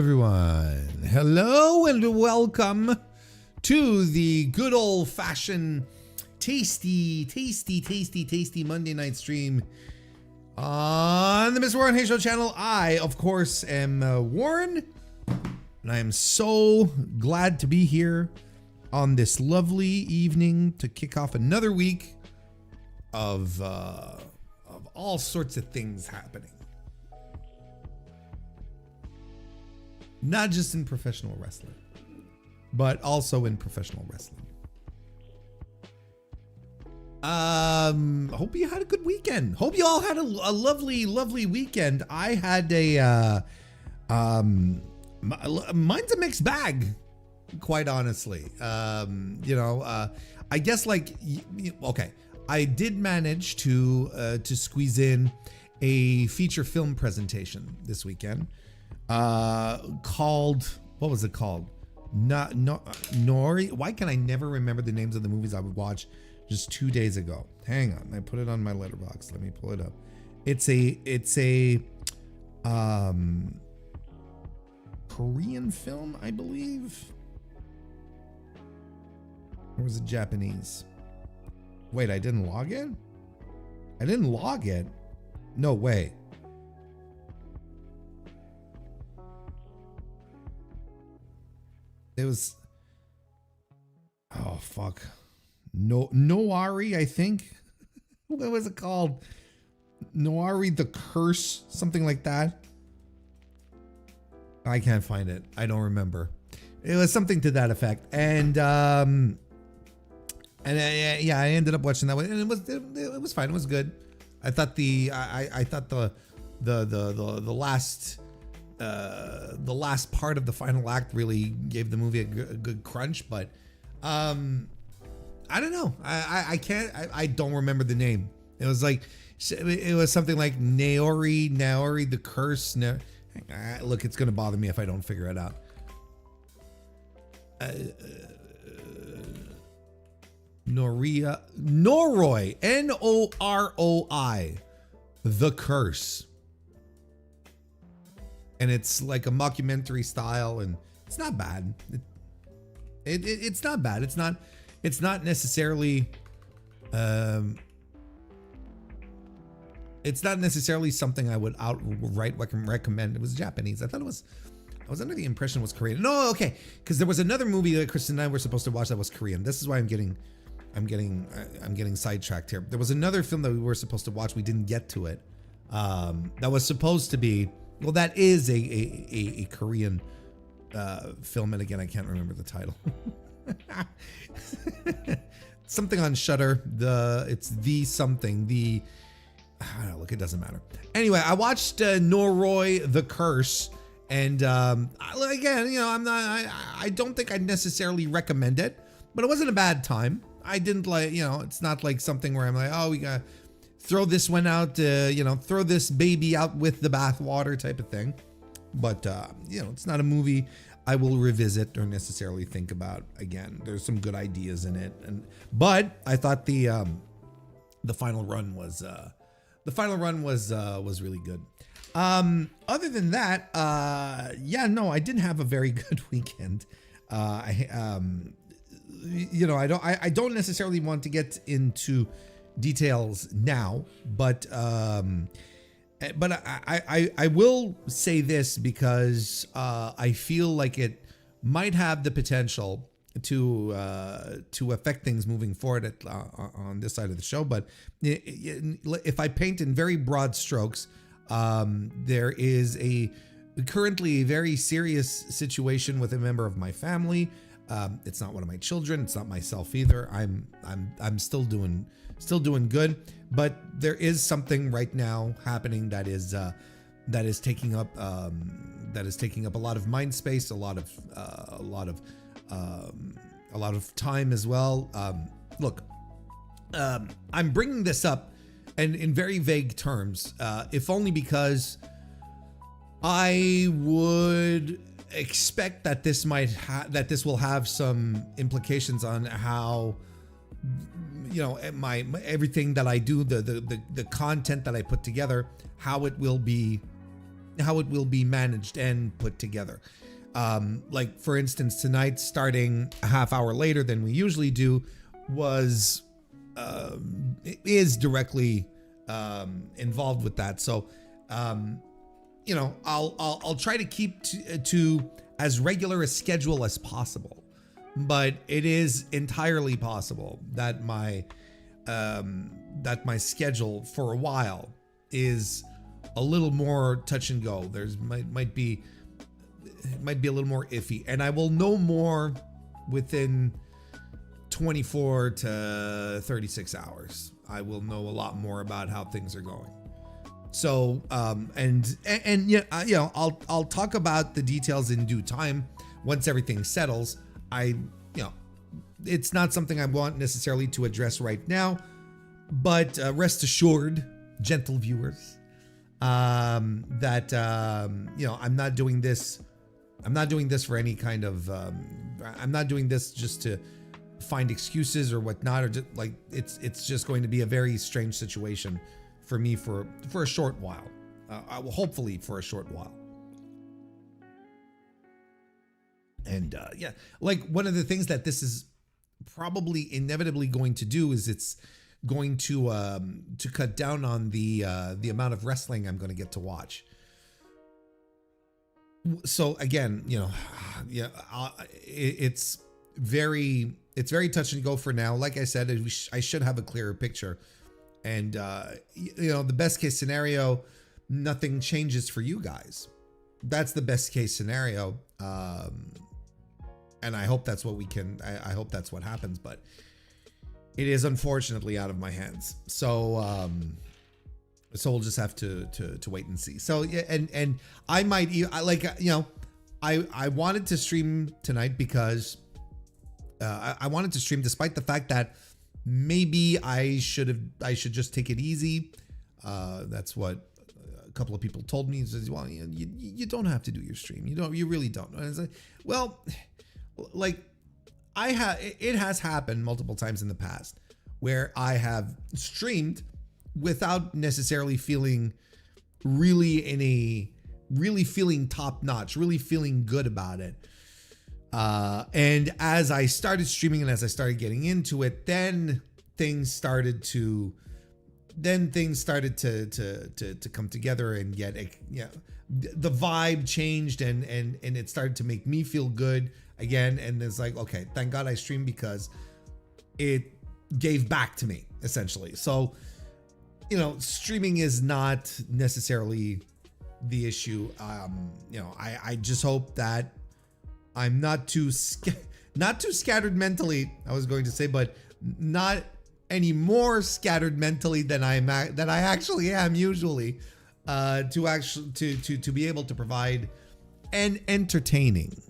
everyone. Hello and welcome to the good old-fashioned tasty Monday night stream on the MrWarrenHayes Show channel. I, of course, am Warren, and I am so glad to be here on this lovely evening to kick off another week of all sorts of things happening. Not just in professional wrestling, but also in professional wrestling. Hope you had a good weekend. Hope you all had a lovely I had mine's a mixed bag, quite honestly. I guess okay, I did manage to squeeze in a feature film presentation this weekend. Called, what was it called? Nori. Why can I never remember the names of the movies I would watch just 2 days ago? Hang on, I put it on my letterbox. Let me pull it up. It's a Korean film, I believe. Or was it Japanese? Wait, I didn't log it? I didn't log it. No way. It was, oh fuck, Noari, I think. What was it called? Noari the Curse, something like that. I can't find it. I don't remember. It was something to that effect, and I ended up watching that one, and it was fine. It was good. I thought the last part of the final act really gave the movie a good crunch, but I don't know. I don't remember the name. It was something like Naori the Curse. Look, it's gonna bother me if I don't figure it out. Noroi, Noroi, the Curse. And it's like a mockumentary style, and it's not bad. It's not bad. It's not necessarily something I would outright recommend. It was Japanese. I was under the impression it was Korean. No, okay, because there was another movie that Kristen and I were supposed to watch that was Korean. This is why I'm getting sidetracked here. There was another film that we were supposed to watch. We didn't get to it. That was supposed to be. Well, that is a Korean film, and again, I can't remember the title. Something on Shudder. I don't know, look, it doesn't matter. Anyway, I watched Noroi the Curse, and again, I don't think I'd necessarily recommend it, but it wasn't a bad time. I didn't it's not like something where I'm like, oh, we got. Throw this one out, throw this baby out with the bathwater type of thing. But, it's not a movie I will revisit or necessarily think about again. There's some good ideas in it. But I thought the final run was really good. Other than that, I didn't have a very good weekend. I don't necessarily want to get into details now, but I will say this because I feel like it might have the potential to affect things moving forward on this side of the show. But if I paint in very broad strokes, there is currently a very serious situation with a member of my family. It's not one of my children. It's not myself either. I'm still doing good, but there is something right now happening that is taking up a lot of mind space, a lot of time as well. Look, I'm bringing this up and in very vague terms, if only because I would expect that this will have some implications on how everything that I do, the content that I put together, how it will be will be managed and put together. Like for instance, tonight, starting a half hour later than we usually do, is directly involved with that. So, you know, I'll try to keep to as regular a schedule as possible, but it is entirely possible that my schedule for a while is a little more touch and go. There's might be a little more iffy, and I will know more within 24 to 36 hours. I will know a lot more about how things are going. So, and yeah, you know, I'll talk about the details in due time once everything settles. You know, it's not something I want necessarily to address right now, but rest assured, gentle viewers, that you know, I'm not doing this for any kind of I'm not doing this just to find excuses or whatnot, or just like it's just going to be a very strange situation for me for a short while. I will hopefully for a short while. And yeah, like one of the things that this is probably inevitably going to do is it's going to cut down on the amount of wrestling I'm going to get to watch. So again, you know, yeah, it's very touch and go for now. Like I said, I should have a clearer picture, and you know, the best case scenario, nothing changes for you guys. That's the best case scenario, and I hope that's what we can. I hope that's what happens, but it is unfortunately out of my hands. So so we'll just have to wait and see. So yeah, and I might, like, you know, I wanted to stream tonight because I wanted to stream despite the fact that maybe I should just take it easy. That's what a couple of people told me. Says, well, you don't have to do your stream. You really don't. And it's like, well, like it has happened multiple times in the past where I have streamed without necessarily feeling really feeling top notch, really feeling good about it. And as I started streaming and as I started getting into it, then things started to come together and get, you know, the vibe changed and it started to make me feel good again. And it's like, okay, thank God I streamed because it gave back to me essentially. So, you know, streaming is not necessarily the issue. You know, I just hope that I'm not too scattered mentally, I was going to say, but not any more scattered mentally than I actually am usually, to be able to provide an entertaining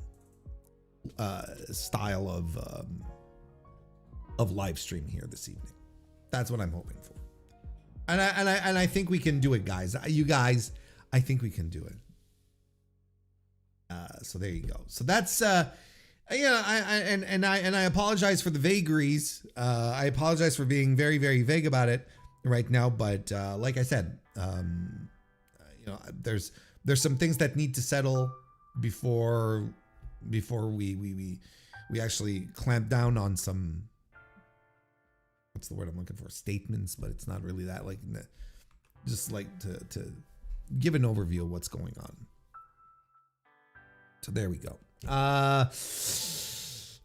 style of live stream here this evening. That's what I'm hoping for. And I think we can do it, guys. You guys, I think we can do it. So there you go. So that's yeah. I apologize for the vagaries. I apologize for being very vague about it right now. But like I said, you know, there's some things that need to settle before we actually clamp down on some. What's the word I'm looking for? Statements, but it's not really that. Like, just like to give an overview of what's going on. So there we go.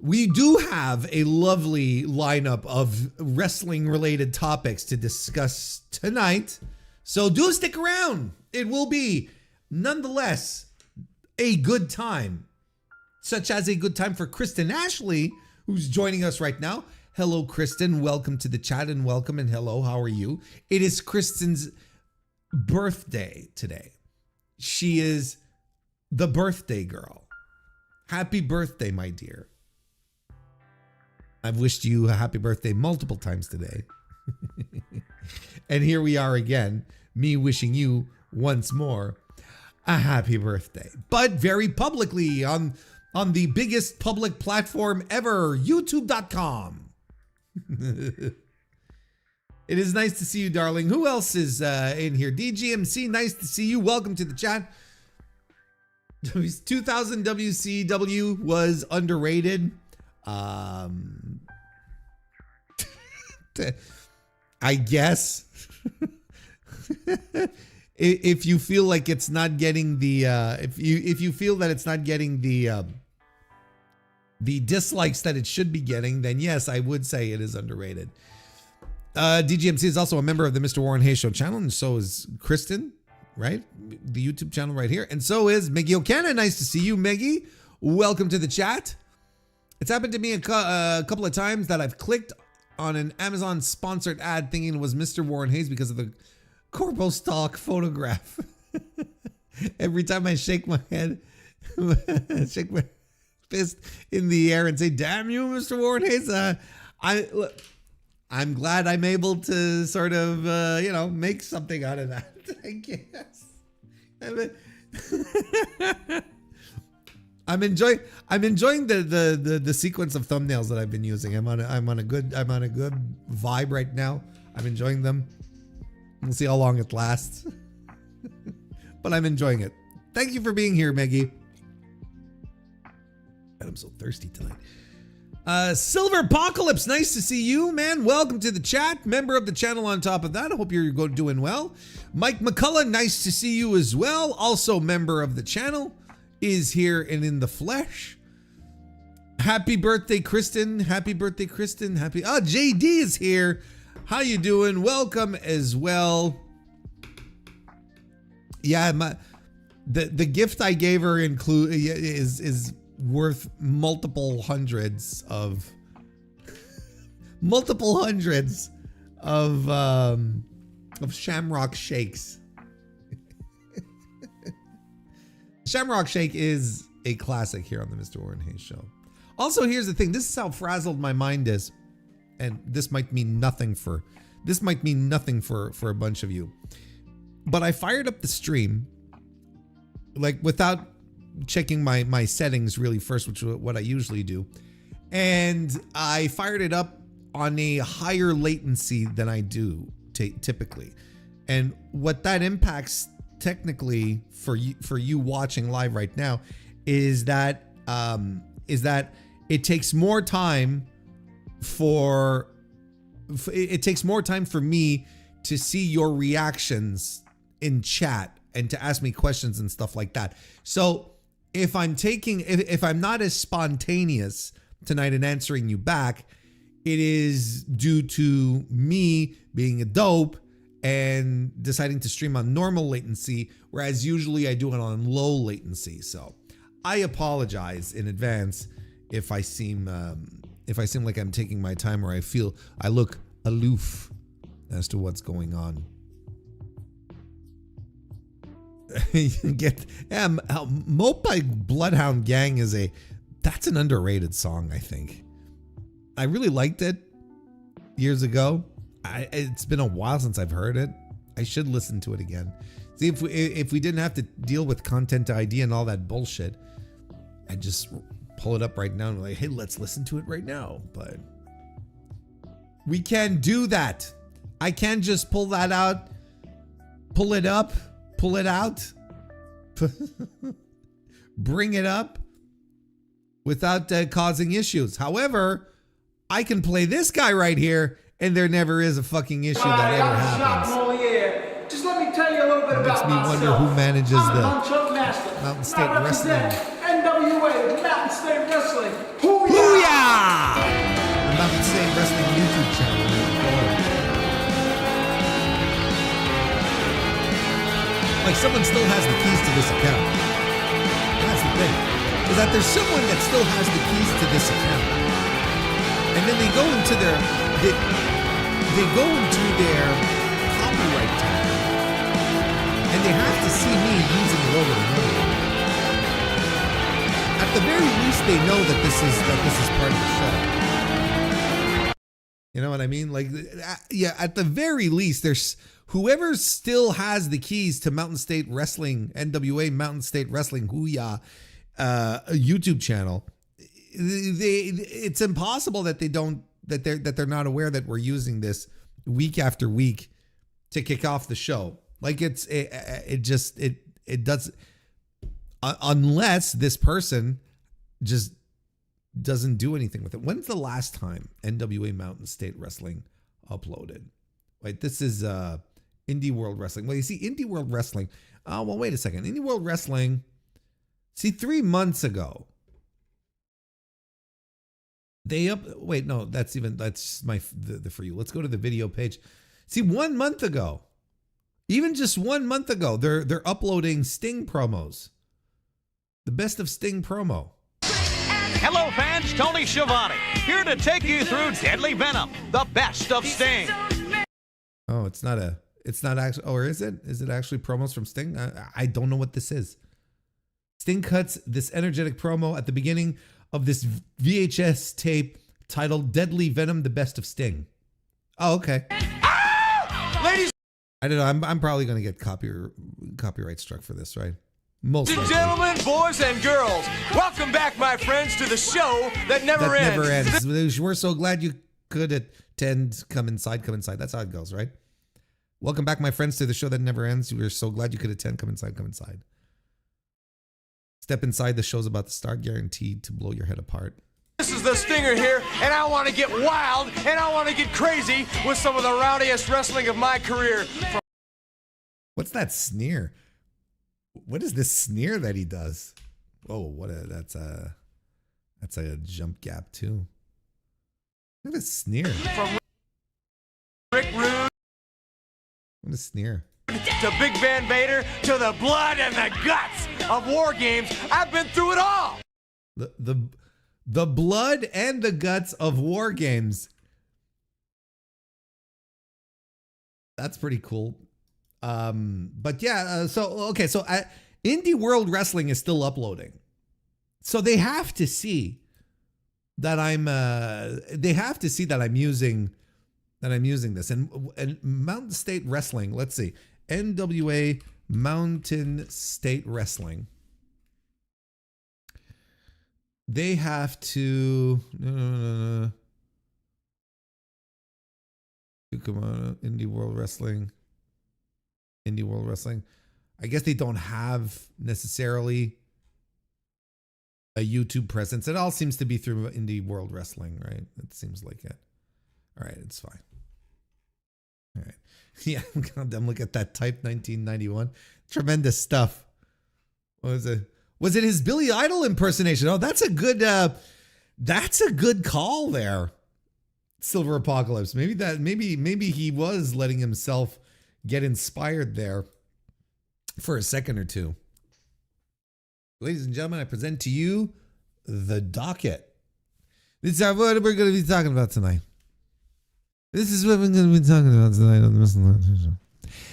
We do have a lovely lineup of wrestling related topics to discuss tonight. So do stick around. It will be nonetheless a good time, such as a good time for Kristen Ashley, who's joining us right now. Hello, Kristen. Welcome to the chat and welcome and hello. How are you? It is Kristen's birthday today. She is the birthday girl. Happy birthday, my dear. I've wished you a happy birthday multiple times today. And here we are again, me wishing you once more a happy birthday. But very publicly on the biggest public platform ever, youtube.com. It is nice to see you, darling. Who else is in here? DGMC, nice to see you. Welcome to the chat. 2000 WCW was underrated. I guess. If you feel like it's not getting the if you feel that it's not getting the dislikes that it should be getting, then yes, I would say it is underrated. DGMC is also a member of the Mr. Warren Hayes Show channel, and so is Kristen, right? The YouTube channel right here. And so is Meggie O'Cannon. Nice to see you, Meggie. Welcome to the chat. It's happened to me a couple of times that I've clicked on an Amazon sponsored ad thinking it was Mr. Warren Hayes because of the Corpo stock photograph. Every time I shake my head, shake my fist in the air and say, "Damn you, Mr. Warren Hayes." I'm glad I'm able to sort of, make something out of that, I guess. I'm enjoying the sequence of thumbnails that I've been using. I'm on a good vibe right now. I'm enjoying them. We'll see how long it lasts. But I'm enjoying it. Thank you for being here, Meggie. God, I'm so thirsty tonight. Silver Apocalypse, nice to see you, man. Welcome to the chat. Member of the channel on top of that. I hope you're doing well. Mike McCullough, nice to see you as well. Also member of the channel, is here and in the flesh. Happy birthday, Kristen. Happy birthday, Kristen. JD is here. How you doing? Welcome as well. Yeah, the gift I gave her is worth multiple hundreds of Shamrock Shakes. Shamrock Shake is a classic here on the Mr. Warren Hayes Show. Also, here's the thing. This is how frazzled my mind is, and this might mean nothing for a bunch of you. But I fired up the stream, like without checking my settings really first, which is what I usually do. And I fired it up on a higher latency than I do typically. And what that impacts technically for you watching live right now is that it takes more time for me to see your reactions in chat and to ask me questions and stuff like that. So if I'm not as spontaneous tonight in answering you back, it is due to me being a dope and deciding to stream on normal latency, whereas usually I do it on low latency. So I apologize in advance if I seem like I'm taking my time, or I look aloof as to what's going on. Mope by Bloodhound Gang that's an underrated song, I think. I really liked it years ago. It's been a while since I've heard it. I should listen to it again. See, if we didn't have to deal with content ID and all that bullshit, I'd just pull it up right now and be like, hey, let's listen to it right now. But we can't do that. I can't just pull that out, pull it up, pull it out, bring it up without causing issues. However, I can play this guy right here, and there never is a fucking issue that ever happens. Just let me tell you a little bit about myself. Makes me wonder who manages the Mountain State Wrestling. NWA, Mountain State Wrestling. Hoo-yah! The Mountain State Wrestling YouTube channel. Like someone still has the keys to this account. That's the thing. Is that there's someone that still has the keys to this account. And then they go into their copyright tab. And they have to see me using it over and over. At the very least, they know that this is part of the show. You know what I mean? Like, yeah, at the very least, there's whoever still has the keys to Mountain State Wrestling, NWA Mountain State Wrestling, Hoo-yah, YouTube channel. It's impossible that they're not aware that we're using this week after week to kick off the show. Like it does. unless this person just doesn't do anything with it. When's the last time NWA Mountain State Wrestling uploaded? Wait, this is Indie World Wrestling. Well, you see, Indie World Wrestling. Well, wait a second. Indie World Wrestling. See, 3 months ago. Wait, no, that's the for you. Let's go to the video page. See, 1 month ago, even just 1 month ago, they're uploading Sting promos. The best of Sting promo. Hello, fans. Tony Schiavone here to take you through Deadly Venom, the best of Sting. Oh, it's not actually. Or is it? Is it actually promos from Sting? I don't know what this is. Sting cuts this energetic promo at the beginning of this VHS tape titled "Deadly Venom: The Best of Sting." Oh, okay. Ladies I don't know. I'm probably going to get copyright struck for this, right? Most and gentlemen, boys and girls, welcome back, my friends, to the show that never ends. We're so glad you could attend. Come inside. That's how it goes, right? Welcome back, my friends, to the show that never ends. We're so glad you could attend. Come inside. Step inside. The show's about to start. Guaranteed to blow your head apart. This is the Stinger here, and I want to get wild, and I want to get crazy with some of the rowdiest wrestling of my career. What's that sneer? What is this sneer that he does? Oh, that's a jump gap too. Look at this sneer. From Rick Rude. What a sneer. To Big Van Vader, to the blood and the guts of War Games. I've been through it all. The blood and the guts of War Games. That's pretty cool. But yeah, so Indie World Wrestling is still uploading. So they have to see that I'm using this. And Mountain State Wrestling, let's see. NWA Mountain State Wrestling. They have to come on, Indie World Wrestling. I guess they don't have necessarily a YouTube presence. It all seems to be through Indie World Wrestling, right? It seems like it. All right, it's fine. All right. Yeah, goddamn, look at that type 1991. Tremendous stuff. What was it? Was it his Billy Idol impersonation? Oh, that's a good call there. Silver Apocalypse. Maybe he was letting himself get inspired there for a second or two. Ladies and gentlemen, I present to you the docket. This is what we're going to be talking about tonight.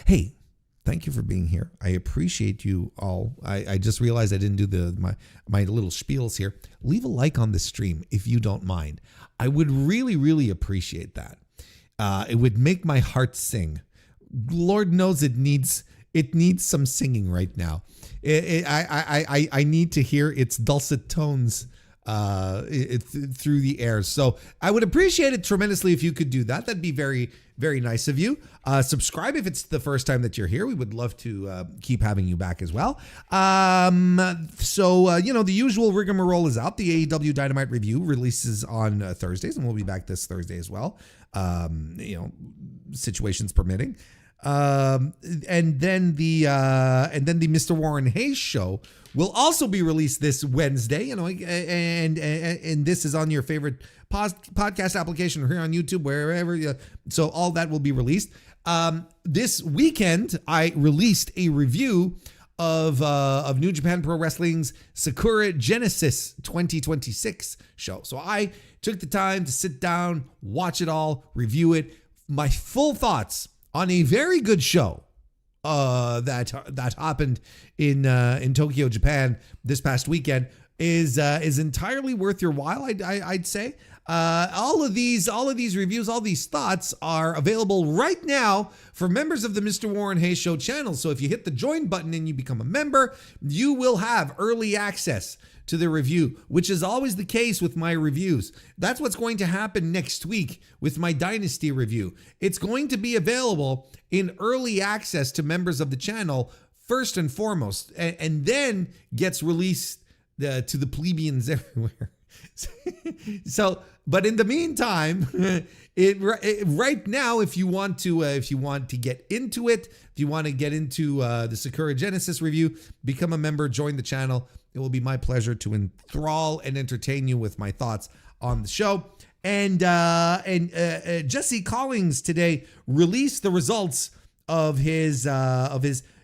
Hey, thank you for being here. I appreciate you all. I just realized I didn't do my little spiels here. Leave a like on the stream if you don't mind. I would really, really appreciate that. It would make my heart sing. Lord knows it needs some singing right now. I need to hear its dulcet tones through the air. So I would appreciate it tremendously if you could do that. That'd be very, very nice of you. Subscribe if it's the first time that you're here. We would love to keep having you back as well. The usual rigmarole is out. The AEW Dynamite review releases on Thursdays, and we'll be back this Thursday as well. Situations permitting. And then the MrWarrenHayes show will also be released this Wednesday, and this is on your favorite podcast application or here on YouTube, wherever. So all that will be released. This weekend, I released a review of New Japan Pro Wrestling's Sakura Genesis 2026 show. So I took the time to sit down, watch it all, review it. My full thoughts on a very good show that happened in Tokyo, Japan this past weekend is entirely worth your while. I'd say all of these reviews, all these thoughts are available right now for members of the Mr. Warren Hayes Show channel. So if you hit the join button and you become a member, you will have early access to the review, which is always the case with my reviews. That's what's going to happen next week with my Dynasty review. It's going to be available in early access to members of the channel first and foremost, and then gets released to the plebeians everywhere. So, but in the meantime, right now, if you want to get into it, if you want to get into the Sakura Genesis review, become a member, join the channel. It will be my pleasure to enthrall and entertain you with my thoughts on the show. And Jesse Collins today released the results of his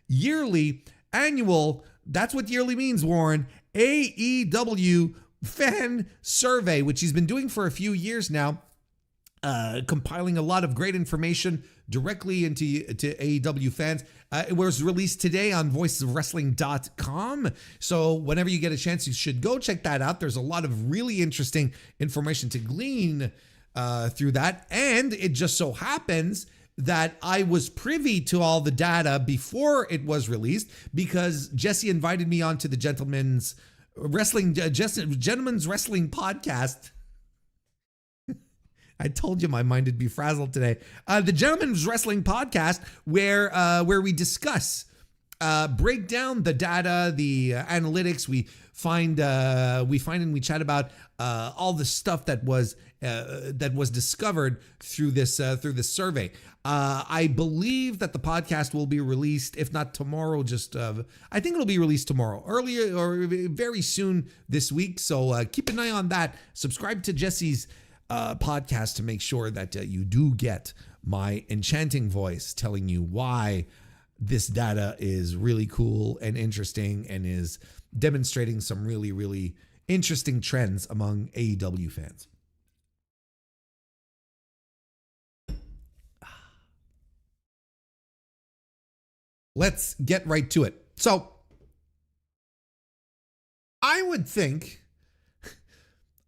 yearly annual. That's what yearly means, Warren. AEW fan survey, which he's been doing for a few years now, compiling a lot of great information directly to AEW fans. It was released today on voicesofwrestling.com. So whenever you get a chance, you should go check that out. There's a lot of really interesting information to glean through that. And it just so happens that I was privy to all the data before it was released because Jesse invited me onto the Gentleman's Wrestling podcast. I told you my mind would be frazzled today. The Gentleman's Wrestling podcast, where we discuss, break down the data, the analytics. We find and we chat about all the stuff that was discovered through this survey. I believe that the podcast will be released, if not tomorrow, I think it'll be released tomorrow, earlier or very soon this week. So keep an eye on that. Subscribe to Jesse's podcast to make sure that you do get my enchanting voice telling you why this data is really cool and interesting and is demonstrating some really, really interesting trends among AEW fans. Let's get right to it. So I would think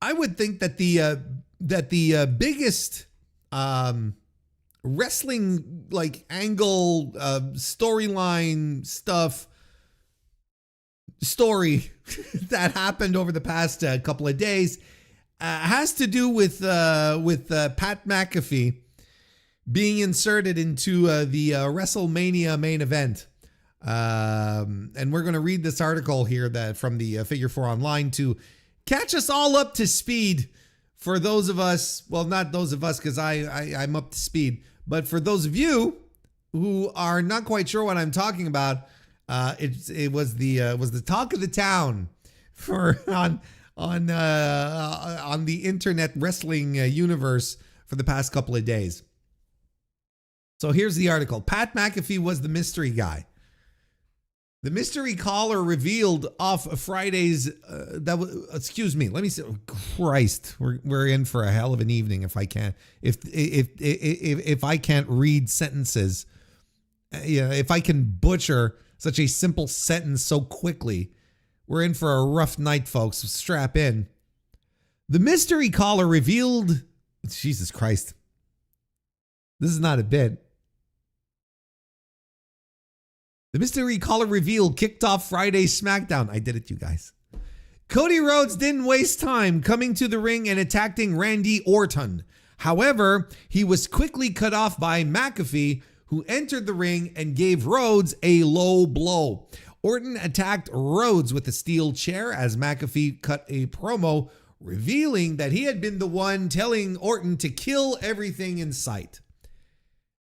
that the biggest wrestling angle storyline story that happened over the past couple of days has to do with Pat McAfee being inserted into the WrestleMania main event. And we're going to read this article here from the Figure 4 Online to catch us all up to speed for those of us, well, not those of us because I'm up to speed, but for those of you who are not quite sure what I'm talking about, it was the talk of the town on the internet wrestling universe for the past couple of days. So here's the article. Pat McAfee was the mystery guy. The mystery caller revealed off Friday's. Excuse me. Let me say. Christ, we're in for a hell of an evening. If I can't read sentences, if I can butcher such a simple sentence so quickly, we're in for a rough night, folks. Strap in. The mystery caller revealed. Jesus Christ. This is not a bit. The mystery caller reveal kicked off Friday's SmackDown. I did it, you guys. Cody Rhodes didn't waste time coming to the ring and attacking Randy Orton. However, he was quickly cut off by McAfee, who entered the ring and gave Rhodes a low blow. Orton attacked Rhodes with a steel chair as McAfee cut a promo, revealing that he had been the one telling Orton to kill everything in sight.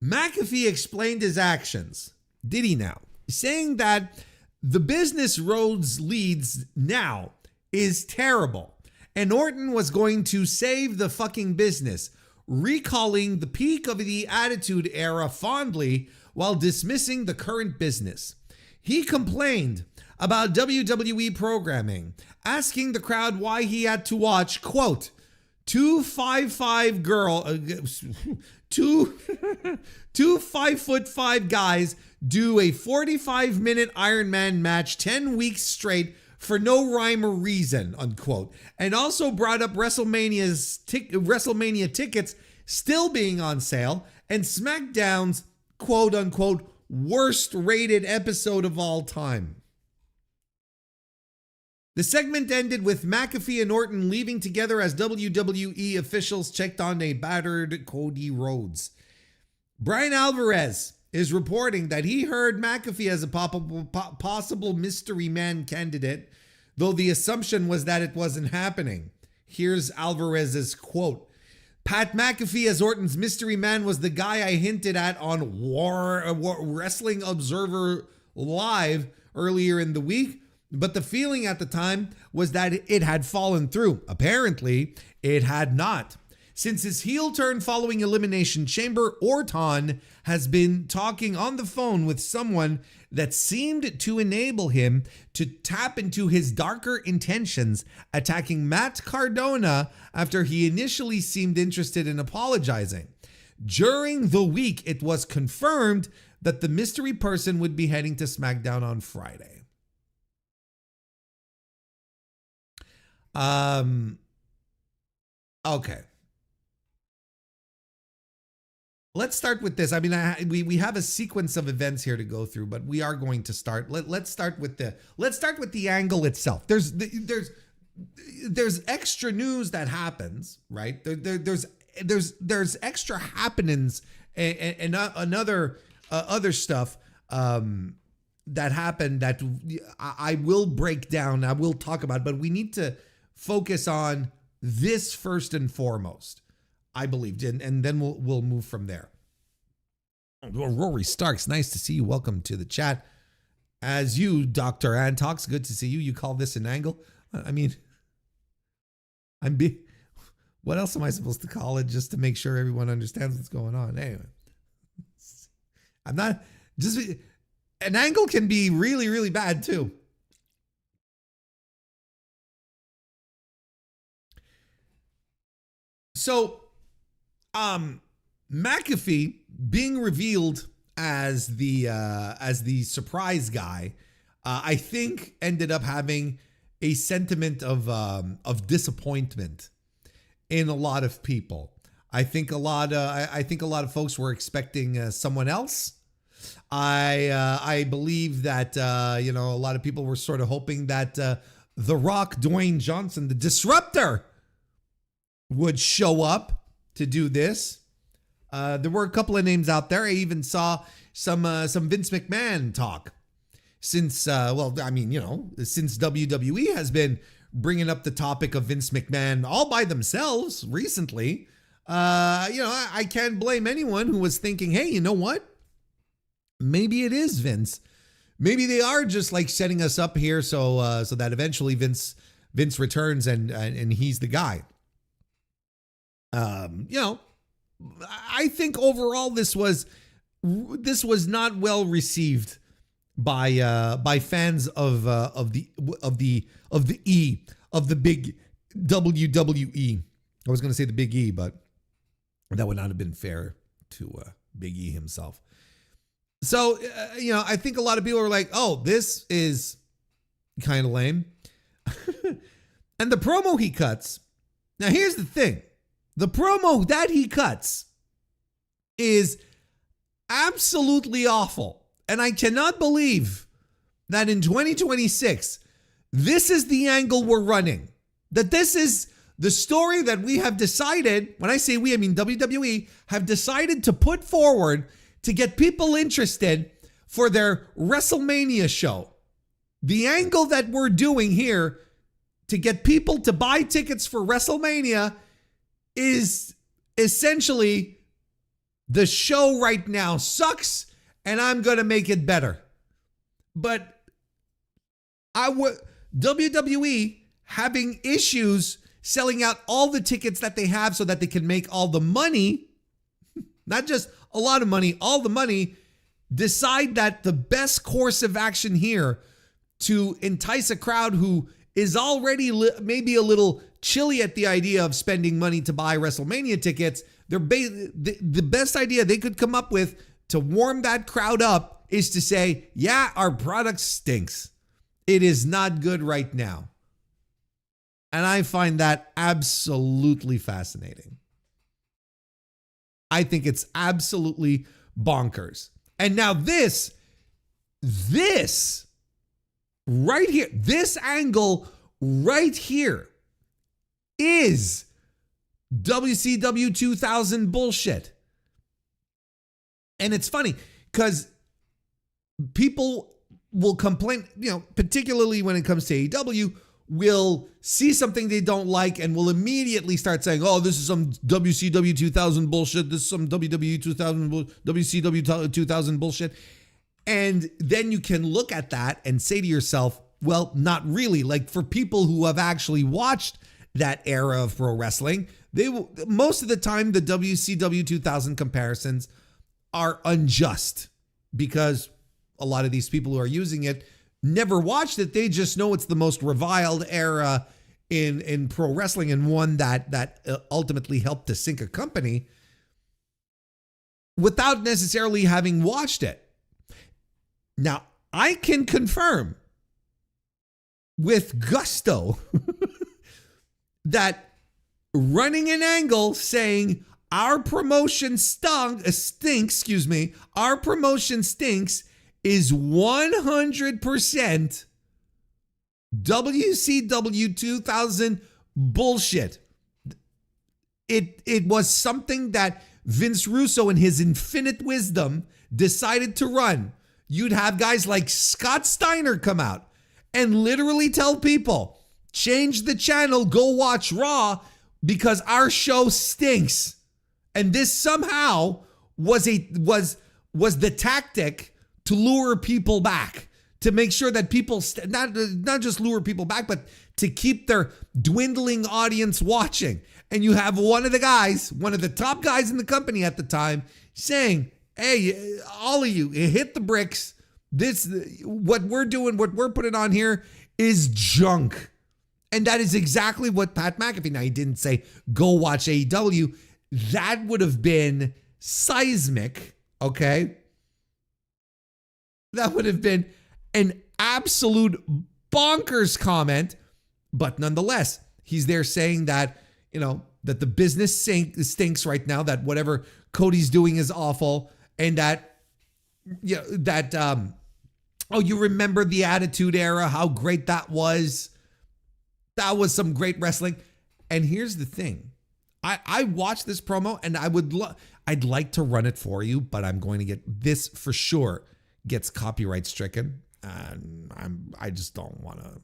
McAfee explained his actions. Did he now? Saying that the business Rhodes leads now is terrible and Orton was going to save the fucking business, recalling the peak of the Attitude Era fondly while dismissing the current business. He complained about WWE programming, asking the crowd why he had to watch, quote, two 5'5" guys do a 45-minute Iron Man match 10 weeks straight for no rhyme or reason, unquote. And also brought up WrestleMania tickets still being on sale and SmackDown's quote unquote worst rated episode of all time. The segment ended with McAfee and Orton leaving together as WWE officials checked on a battered Cody Rhodes. Brian Alvarez is reporting that he heard McAfee as a possible mystery man candidate, though the assumption was that it wasn't happening. Here's Alvarez's quote. Pat McAfee as Orton's mystery man was the guy I hinted at on Wrestling Observer Live earlier in the week, but the feeling at the time was that it had fallen through. Apparently, it had not. Since his heel turn following Elimination Chamber, Orton has been talking on the phone with someone that seemed to enable him to tap into his darker intentions, attacking Matt Cardona after he initially seemed interested in apologizing. During the week, it was confirmed that the mystery person would be heading to SmackDown on Friday. Okay. Let's start with this. I mean, we have a sequence of events here to go through, but we are going to start. Let's start with the angle itself. There's extra news that happens, right? There's extra happenings and other stuff that happened that I will break down. I will talk about, but we need to focus on this first and foremost, I believed, and then we'll move from there. Rory Starks, nice to see you. Welcome to the chat. As you, Dr. Antox, good to see you. You call this an angle? I mean, what else am I supposed to call it just to make sure everyone understands what's going on? Anyway, an angle can be really, really bad too. So, McAfee being revealed as the surprise guy, I think ended up having a sentiment of disappointment in a lot of people. I think a lot of folks were expecting someone else. I believe that a lot of people were sort of hoping that The Rock, Dwayne Johnson, the Disruptor, would show up to do this. There were a couple of names out there. I even saw some Vince McMahon talk. Since since WWE has been bringing up the topic of Vince McMahon all by themselves recently, I can't blame anyone who was thinking, hey, you know what? Maybe it is Vince. Maybe they are just like setting us up here so that eventually Vince returns and he's the guy. I think overall this was not well received by fans of the big WWE. I was going to say the Big E, but that would not have been fair to Big E himself. So I think a lot of people are like, "Oh, this is kind of lame," and the promo he cuts. Now, here's the thing. The promo that he cuts is absolutely awful. And I cannot believe that in 2026, this is the angle we're running. That this is the story that we have decided, when I say we, I mean WWE, have decided to put forward to get people interested for their WrestleMania show. The angle that we're doing here to get people to buy tickets for WrestleMania is essentially the show right now sucks and I'm going to make it better. But WWE having issues selling out all the tickets that they have so that they can make all the money, not just a lot of money, all the money, decide that the best course of action here to entice a crowd who is already maybe a little chilly at the idea of spending money to buy WrestleMania tickets, the best idea they could come up with to warm that crowd up is to say, yeah, our product stinks. It is not good right now. And I find that absolutely fascinating. I think it's absolutely bonkers. And now this right here, this angle right here is WCW 2000 bullshit. And it's funny because people will complain, particularly when it comes to AEW, will see something they don't like and will immediately start saying, oh, this is some WCW 2000 bullshit. This is some WWE 2000, WCW 2000 bullshit. And then you can look at that and say to yourself, well, not really. Like, for people who have actually watched that era of pro wrestling, they will, most of the time, the WCW 2000 comparisons are unjust because a lot of these people who are using it never watched it. They just know it's the most reviled era in pro wrestling, and one that ultimately helped to sink a company without necessarily having watched it. Now, I can confirm with gusto that running an angle saying our promotion stinks, our promotion stinks is 100% WCW 2000 bullshit. It was something that Vince Russo in his infinite wisdom decided to run. You'd have guys like Scott Steiner come out and literally tell people, change the channel, go watch Raw because our show stinks. And this somehow was the tactic to lure people back, to make sure that people, not just lure people back, but to keep their dwindling audience watching. And you have one of the top guys in the company at the time saying, hey, all of you, hit the bricks. What we're doing, what we're putting on here is junk. And that is exactly what Pat McAfee, now he didn't say, go watch AEW. That would have been seismic, okay? That would have been an absolute bonkers comment. But nonetheless, he's there saying that, that the business stinks right now, that whatever Cody's doing is awful. And that, you remember the Attitude Era, how great that was. That was some great wrestling. And here's the thing. I watched this promo and I'd like to run it for you, but I'm going to get this for sure gets copyright stricken. And I just don't want to,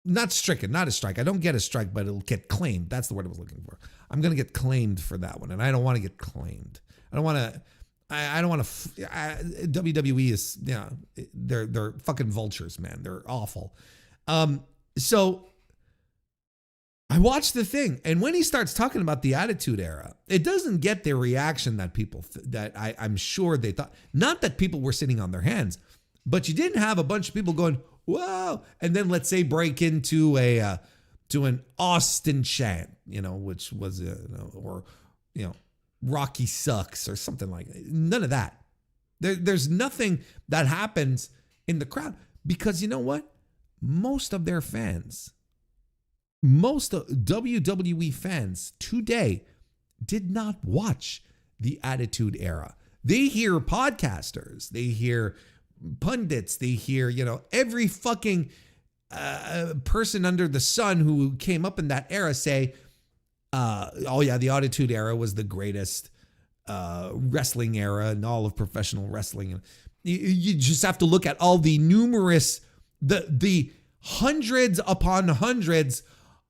not stricken, not a strike. I don't get a strike, but it'll get claimed. That's the word I was looking for. I'm going to get claimed for that one. And I don't want to get claimed. I don't want to, WWE is, they're fucking vultures, man. They're awful. So I watched the thing, and when he starts talking about the Attitude Era, it doesn't get the reaction that people, I'm sure they thought, not that people were sitting on their hands, but you didn't have a bunch of people going, whoa, and then let's say break into to an Austin chant, which was, Rocky sucks or something like that. None of that. There's nothing that happens in the crowd because you know what? Most of their fans, most of WWE fans today did not watch the Attitude Era. They hear podcasters, they hear pundits, they hear, every fucking person under the sun who came up in that era say, oh yeah, the Attitude Era was the greatest wrestling era in all of professional wrestling. You just have to look at all the numerous, the hundreds upon hundreds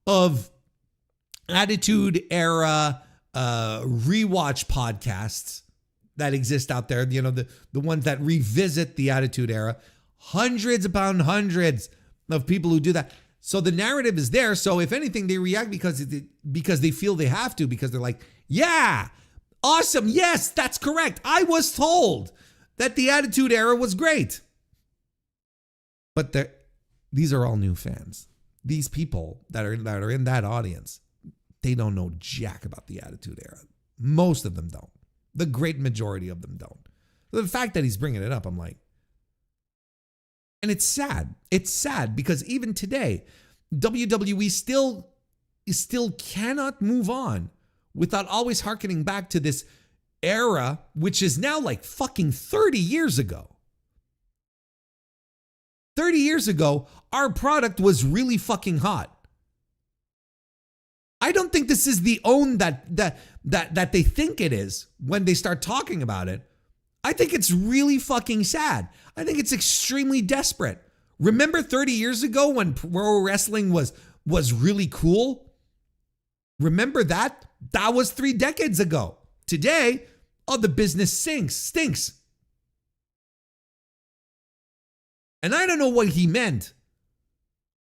of Attitude Era rewatch podcasts that exist out there. The ones that revisit the Attitude Era, hundreds upon hundreds of people who do that. So the narrative is there. So if anything, they react because they feel they have to, because they're like, yeah, awesome. Yes, that's correct. I was told that the Attitude Era was great. But these are all new fans. These people that are in that audience, they don't know jack about the Attitude Era. Most of them don't. The great majority of them don't. The fact that he's bringing it up, I'm like, and it's sad. It's sad because even today, WWE still cannot move on without always hearkening back to this era, which is now like fucking 30 years ago. 30 years ago, our product was really fucking hot. I don't think this is the own that they think it is when they start talking about it. I think it's really fucking sad. I think it's extremely desperate. Remember 30 years ago when pro wrestling was really cool? Remember that? That was 3 decades ago. Today, the business stinks. And I don't know what he meant.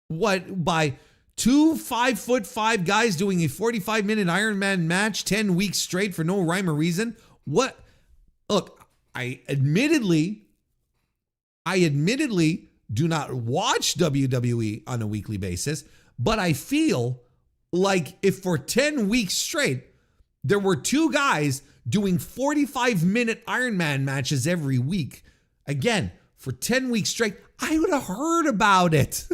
What, by 2 5'5" guys doing a 45-minute Iron Man match 10 weeks straight for no rhyme or reason? What? Look, I admittedly do not watch WWE on a weekly basis, but I feel like if for 10 weeks straight, there were 2 guys doing 45-minute Iron Man matches every week, again, for 10 weeks straight, I would have heard about it.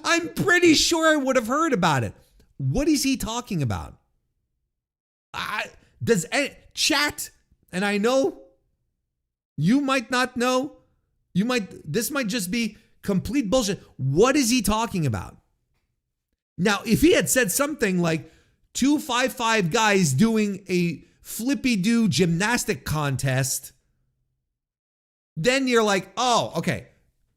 I'm pretty sure I would have heard about it. What is he talking about? Chat, and I know you might not know. This might just be complete bullshit. What is he talking about? Now, if he had said something like 2 5'5" guys doing a flippy-do gymnastic contest, then you're like, oh, okay,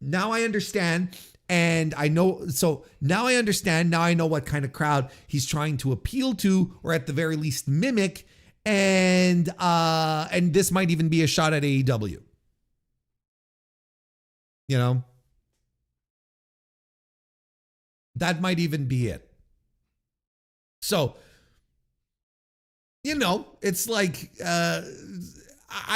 now I understand. And I know, so now I understand. Now I know what kind of crowd he's trying to appeal to, or at the very least mimic. And this might even be a shot at AEW. You know, that might even be it. So, you know, it's like, I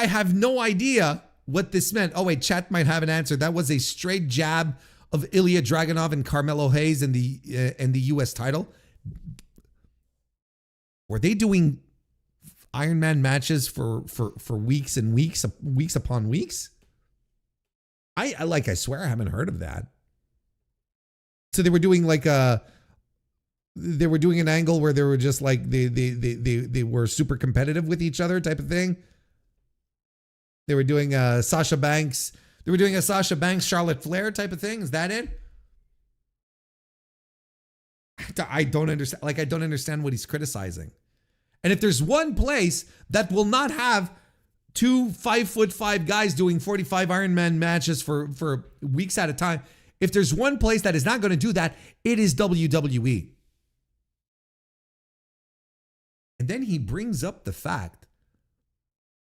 have no idea what this meant. Oh, wait, chat might have an answer. That was a straight jab of Ilya Dragunov and Carmelo Hayes in the U.S. title. Were they doing Iron Man matches for weeks and weeks upon weeks? I swear I haven't heard of that. So they were doing they were doing an angle where they were just like they were super competitive with each other type of thing. They were doing Sasha Banks. They were doing a Sasha Banks, Charlotte Flair type of thing. Is that it? I don't understand. I don't understand what he's criticizing. And if there's one place that will not have 2 5'5" guys doing 45 Iron Man matches for weeks at a time, if there's one place that is not going to do that, it is WWE. And then he brings up the fact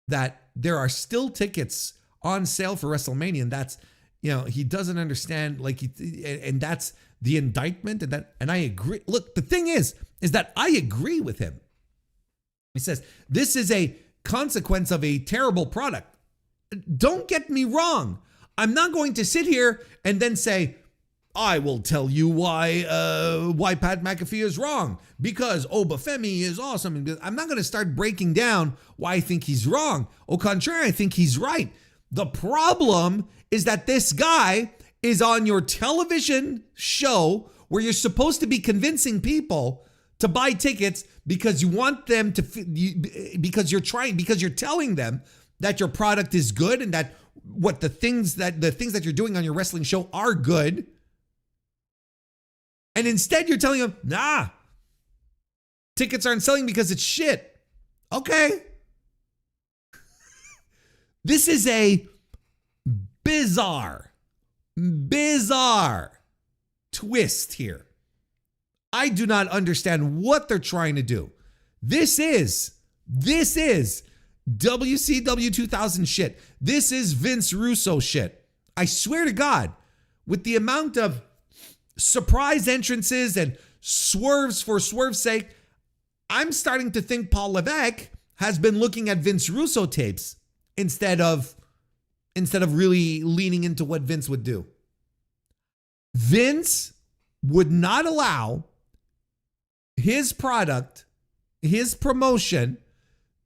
that there are still tickets on sale for WrestleMania, and that's, he doesn't understand, and that's the indictment, and I agree. Look, the thing is that I agree with him. He says, this is a consequence of a terrible product. Don't get me wrong. I'm not going to sit here and then say, I will tell you why Pat McAfee is wrong, because Obafemi is awesome. I'm not going to start breaking down why I think he's wrong. Au contraire, I think he's right. The problem is that this guy is on your television show where you're supposed to be convincing people to buy tickets because you want them to, because you're telling them that your product is good and that the things that you're doing on your wrestling show are good. And instead you're telling them, nah, tickets aren't selling because it's shit. Okay. This is a bizarre twist here. I do not understand what they're trying to do. This is WCW 2000 shit. This is Vince Russo shit. I swear to God, with the amount of surprise entrances and swerves for swerve's sake, I'm starting to think Paul Levesque has been looking at Vince Russo tapes instead of really leaning into what Vince would do. Vince would not allow his product, his promotion,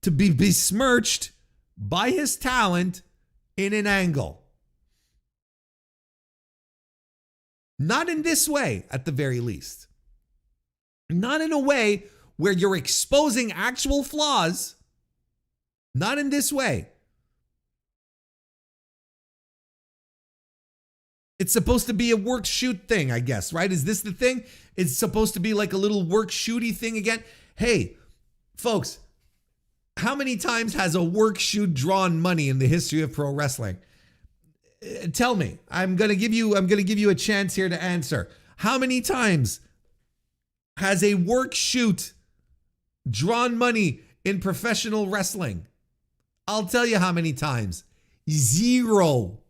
to be besmirched by his talent in an angle. Not in this way, at the very least. Not in a way where you're exposing actual flaws. Not in this way. It's supposed to be a work shoot thing, I guess, right? Is this the thing? It's supposed to be like a little work shooty thing again. Hey, folks, How many times has a work shoot drawn money in the history of pro wrestling? Tell me. I'm going to give you a chance here to answer. How many times has a work shoot drawn money in professional wrestling? I'll tell you how many times. 0.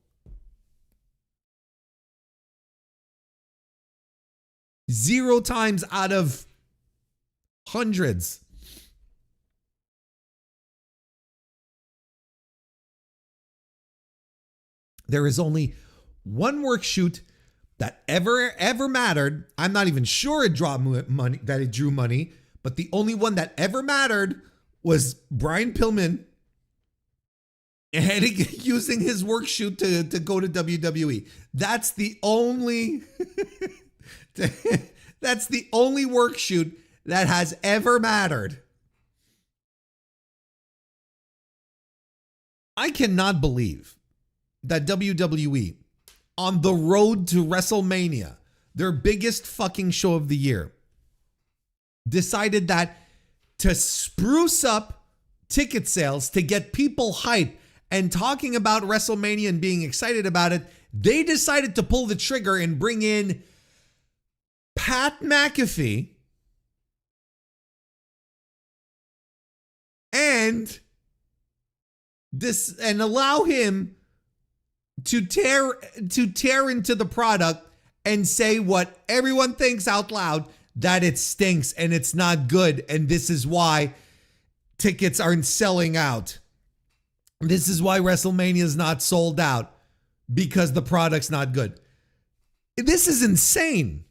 0 times out of hundreds. There is only one work shoot that ever mattered. I'm not even sure it drew money, but the only one that ever mattered was Brian Pillman using his work shoot to go to WWE. That's the only that's the only work shoot that has ever mattered. I cannot believe that WWE, on the road to WrestleMania, their biggest fucking show of the year, decided that to spruce up ticket sales, to get people hyped and talking about WrestleMania and being excited about it, they decided to pull the trigger and bring in Pat McAfee and allow him to tear into the product and say what everyone thinks out loud, that it stinks and it's not good, and this is why tickets aren't selling out. This is why WrestleMania is not sold out, because the product's not good. This is insane.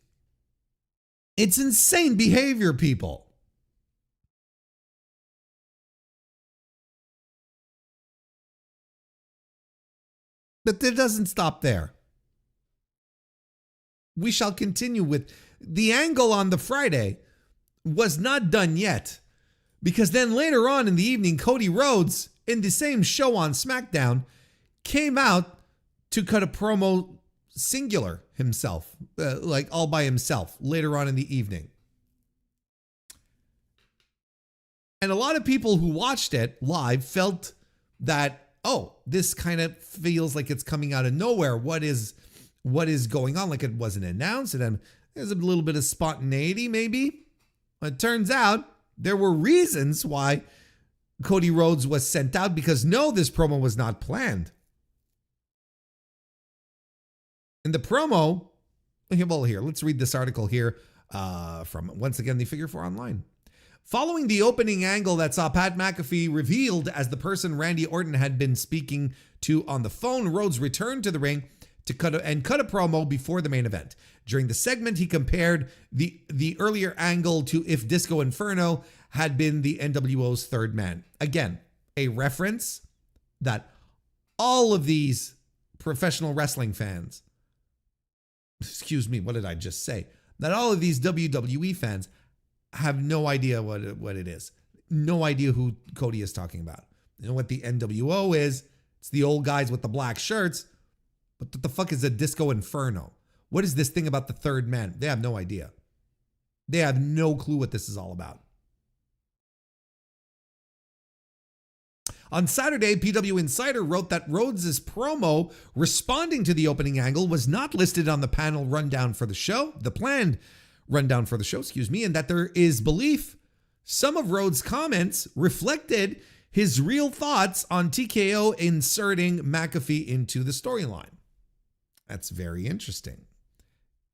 It's insane behavior, people. But it doesn't stop there. We shall continue with the angle on the Friday was not done yet, because then later on in the evening, Cody Rhodes, in the same show on SmackDown, came out to cut a promo singular himself, like all by himself, later on in the evening. And a lot of people who watched it live felt that, oh, this kind of feels like it's coming out of nowhere. What is going on? Like it wasn't announced. And there's a little bit of spontaneity, maybe. It turns out there were reasons why Cody Rhodes was sent out, because no, this promo was not planned. In the promo, well, here, let's read this article here from, once again, the Figure 4 Online. Following the opening angle that saw Pat McAfee revealed as the person Randy Orton had been speaking to on the phone, Rhodes returned to the ring to cut a promo before the main event. During the segment, he compared the earlier angle to if Disco Inferno had been the NWO's third man. Again, a reference that all of these professional wrestling fans, excuse me, what did I just say? That all of these WWE fans have no idea what it is. No idea who Cody is talking about. You know what the NWO is? It's the old guys with the black shirts. But what the fuck is a Disco Inferno? What is this thing about the third man? They have no idea. They have no clue what this is all about. On Saturday, PW Insider wrote that Rhodes' promo responding to the opening angle was not listed on the panel rundown for the show, the planned rundown for the show, and that there is belief some of Rhodes' comments reflected his real thoughts on TKO inserting McAfee into the storyline. That's very interesting.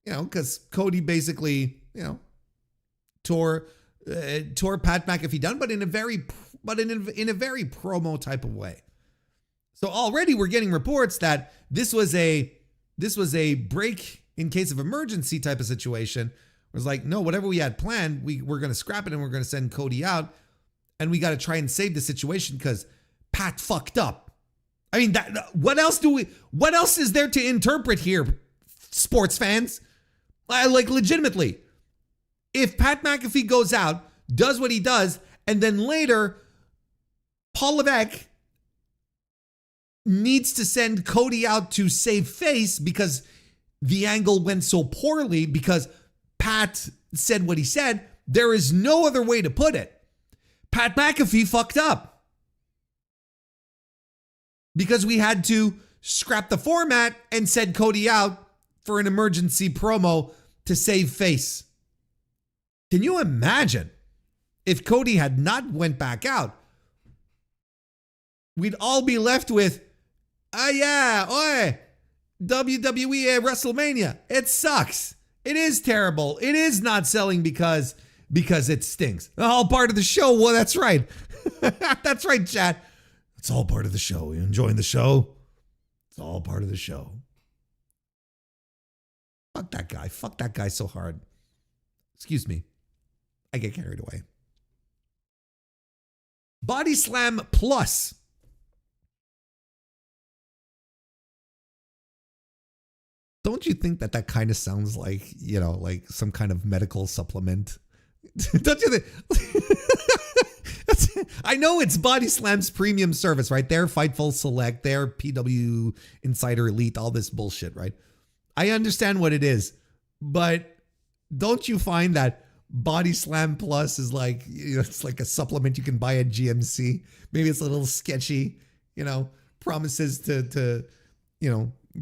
Because Cody basically, tore Pat McAfee down, but in a very promo type of way. So already we're getting reports that this was a break in case of emergency type of situation. It was like, no, whatever we had planned, we're going to scrap it and we're going to send Cody out, and we got to try and save the situation because Pat fucked up. I mean, what else is there to interpret here, sports fans? Like, legitimately, if Pat McAfee goes out, does what he does, and then later Paul Levesque needs to send Cody out to save face because the angle went so poorly because Pat said what he said, there is no other way to put it. Pat McAfee fucked up. because we had to scrap the format and send Cody out for an emergency promo to save face. Can you imagine if Cody had not went back out? We'd all be left with, WWE at WrestleMania. It sucks. It is terrible. It is not selling because it stinks. All part of the show. Well, that's right. That's right, chat. It's all part of the show. You enjoying the show? It's all part of the show. Fuck that guy. Fuck that guy so hard. Excuse me. I get carried away. Body Slam Plus. Don't you think that kind of sounds like, like some kind of medical supplement? Don't you think? I know it's Body Slam's premium service, right? They're Fightful Select, they're PW Insider Elite, all this bullshit, right? I understand what it is, but don't you find that Body Slam Plus is like, it's like a supplement you can buy at GMC? Maybe it's a little sketchy, promises to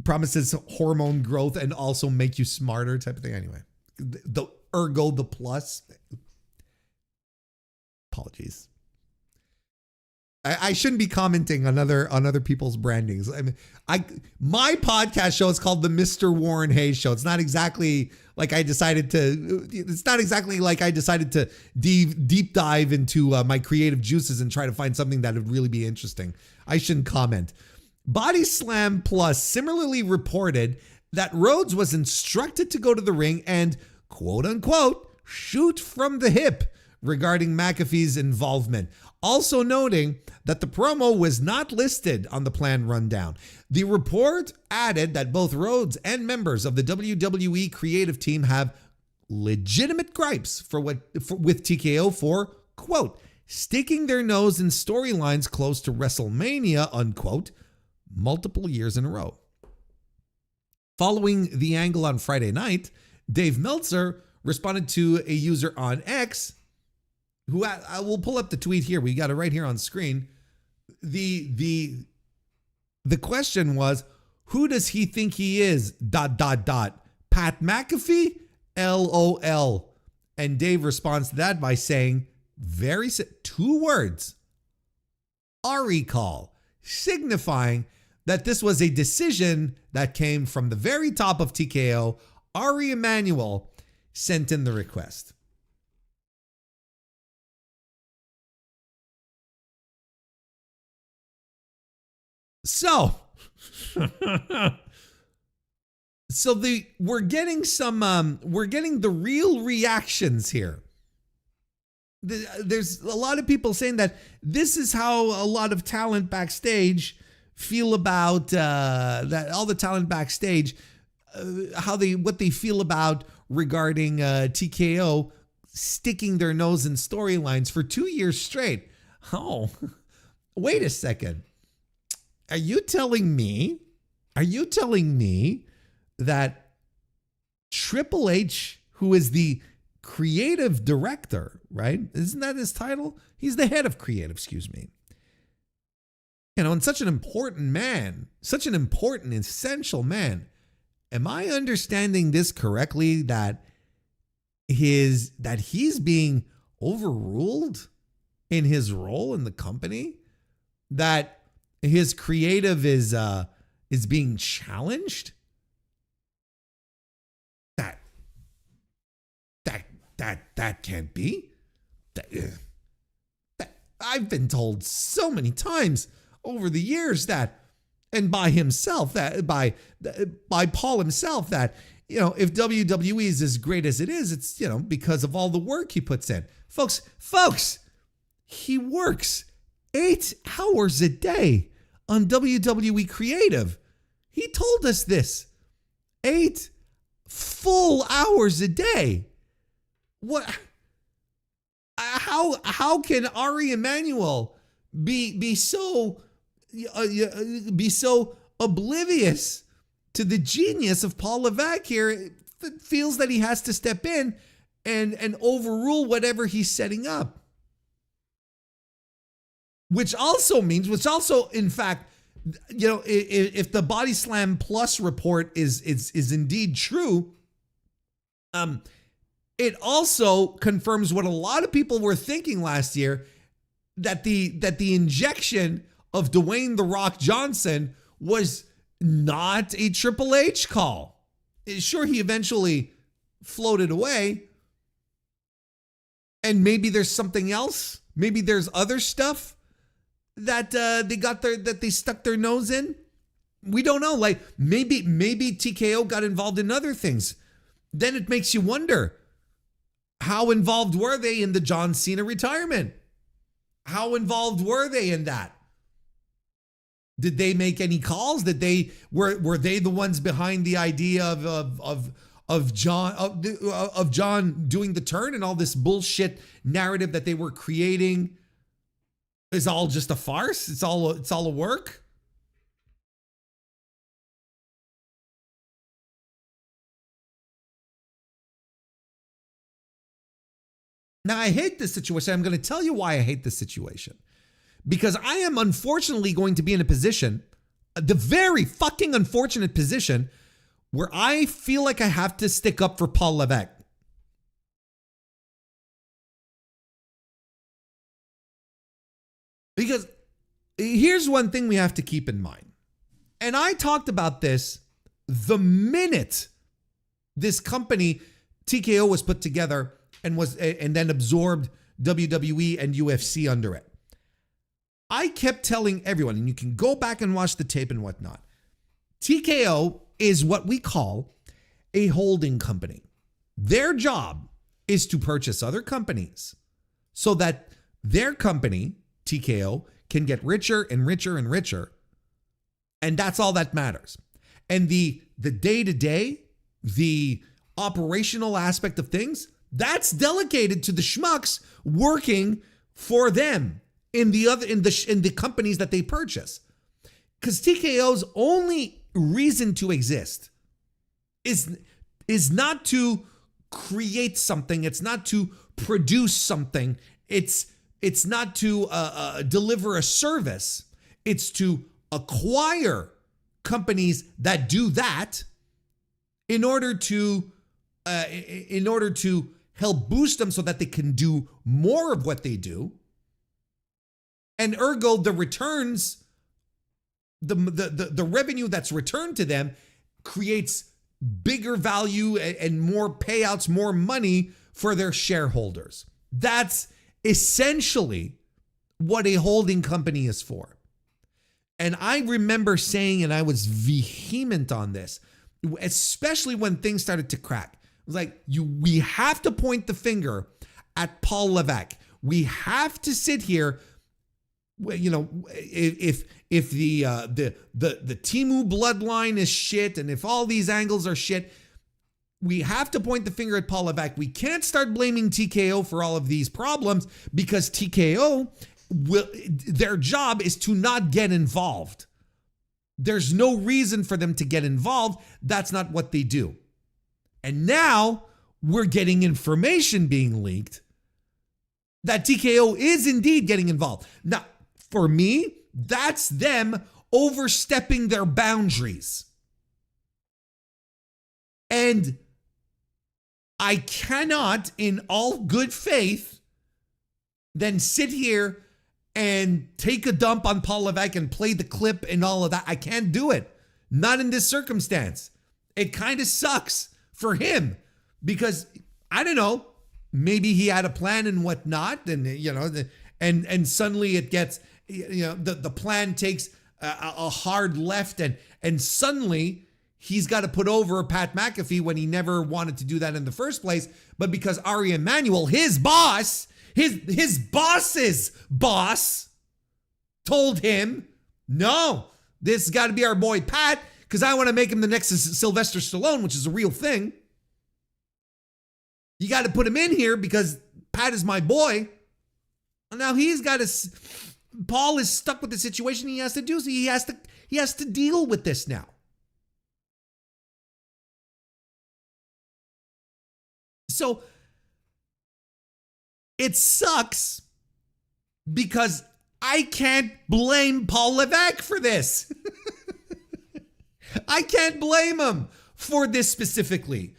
promises hormone growth and also make you smarter type of thing. Anyway, the plus. Apologies. I shouldn't be commenting on other people's brandings. I mean, my podcast show is called the MrWarrenHayes Show. It's not exactly like I decided to. It's not exactly like I decided to deep dive into my creative juices and try to find something that would really be interesting. I shouldn't comment. Body Slam Plus similarly reported that Rhodes was instructed to go to the ring and, quote unquote, shoot from the hip regarding McAfee's involvement. Also noting that the promo was not listed on the planned rundown. The report added that both Rhodes and members of the WWE creative team have legitimate gripes with TKO for, quote, sticking their nose in storylines close to WrestleMania, unquote, multiple years in a row. Following the angle on Friday night, Dave Meltzer responded to a user on X who I will pull up the tweet here. We got it right here on screen. The question was, who does he think he is? ... Pat McAfee? LOL. And Dave responds to that by saying, two words, Ari call, signifying that this was a decision that came from the very top of TKO. Ari Emanuel sent in the request. So, we're getting the real reactions here. There's a lot of people saying that this is how a lot of talent backstage feel about that. All the talent backstage, what they feel about regarding TKO sticking their nose in storylines for 2 years straight. Oh, wait a second. Are you telling me that Triple H, who is the creative director, right? Isn't that his title? He's the head of creative, excuse me. And such an important man, such an important, essential man. Am I understanding this correctly, that he's being overruled in his role in the company? That his creative is being challenged? That can't be. I've been told so many times over the years that, and by himself, that by Paul himself, that if WWE is as great as it is, it's because of all the work he puts in. Folks, he works 8 hours a day on WWE Creative. He told us this. 8 full hours a day. What? How can Ari Emanuel be so oblivious to the genius of Paul Levesque here? Feels that he has to step in and overrule whatever he's setting up. Which also in fact, if the Body Slam Plus report is indeed true, it also confirms what a lot of people were thinking last year, that the injection of Dwayne "The Rock" Johnson was not a Triple H call. Sure, he eventually floated away, and maybe there's something else. Maybe there's other stuff that they stuck their nose in. We don't know. Like maybe TKO got involved in other things. Then it makes you wonder, how involved were they in the John Cena retirement? How involved were they in that? Did they make any calls? Were they the ones behind the idea of John doing the turn, and all this bullshit narrative that they were creating is all just a farce? It's all a work? Now, I hate this situation. I'm going to tell you why I hate this situation. Because I am unfortunately going to be in a position, the very fucking unfortunate position, where I feel like I have to stick up for Paul Levesque. Because here's one thing we have to keep in mind. And I talked about this the minute this company, TKO, was put together and then absorbed WWE and UFC under it. I kept telling everyone, and you can go back and watch the tape and whatnot, TKO is what we call a holding company. Their job is to purchase other companies so that their company, TKO, can get richer and richer and richer. And that's all that matters. And the day-to-day, the operational aspect of things, that's delegated to the schmucks working for them in the companies that they purchase. Because TKO's only reason to exist is not to create something. It's not to produce something. It's not to deliver a service. It's to acquire companies that do that in order to help boost them so that they can do more of what they do. And ergo, the returns, the revenue that's returned to them creates bigger value and more payouts, more money for their shareholders. That's essentially what a holding company is for. And I remember saying, and I was vehement on this, especially when things started to crack. It was like, we have to point the finger at Paul Levesque. We have to sit here. You know, if the Temu bloodline is shit, and if all these angles are shit, we have to point the finger at Paul Levesque. We can't start blaming TKO for all of these problems, because TKO their job is to not get involved. There's no reason for them to get involved. That's not what they do. And now we're getting information being leaked that TKO is indeed getting involved. Now, for me, that's them overstepping their boundaries. And I cannot, in all good faith, then sit here and take a dump on Paul Levesque and play the clip and all of that. I can't do it. Not in this circumstance. It kind of sucks for him because, I don't know, maybe he had a plan and whatnot, and, you know, and suddenly it gets, you know, the plan takes a hard left, and suddenly he's got to put over Pat McAfee when he never wanted to do that in the first place. But because Ari Emanuel, his boss, his boss's boss, told him, no, this has got to be our boy Pat, because I want to make him the next Sylvester Stallone, which is a real thing. You got to put him in here because Pat is my boy. Now he's got to. Paul is stuck with the situation he has to do, so he has to deal with this now. So it sucks because I can't blame Paul Levesque for this. I can't blame him for this specifically.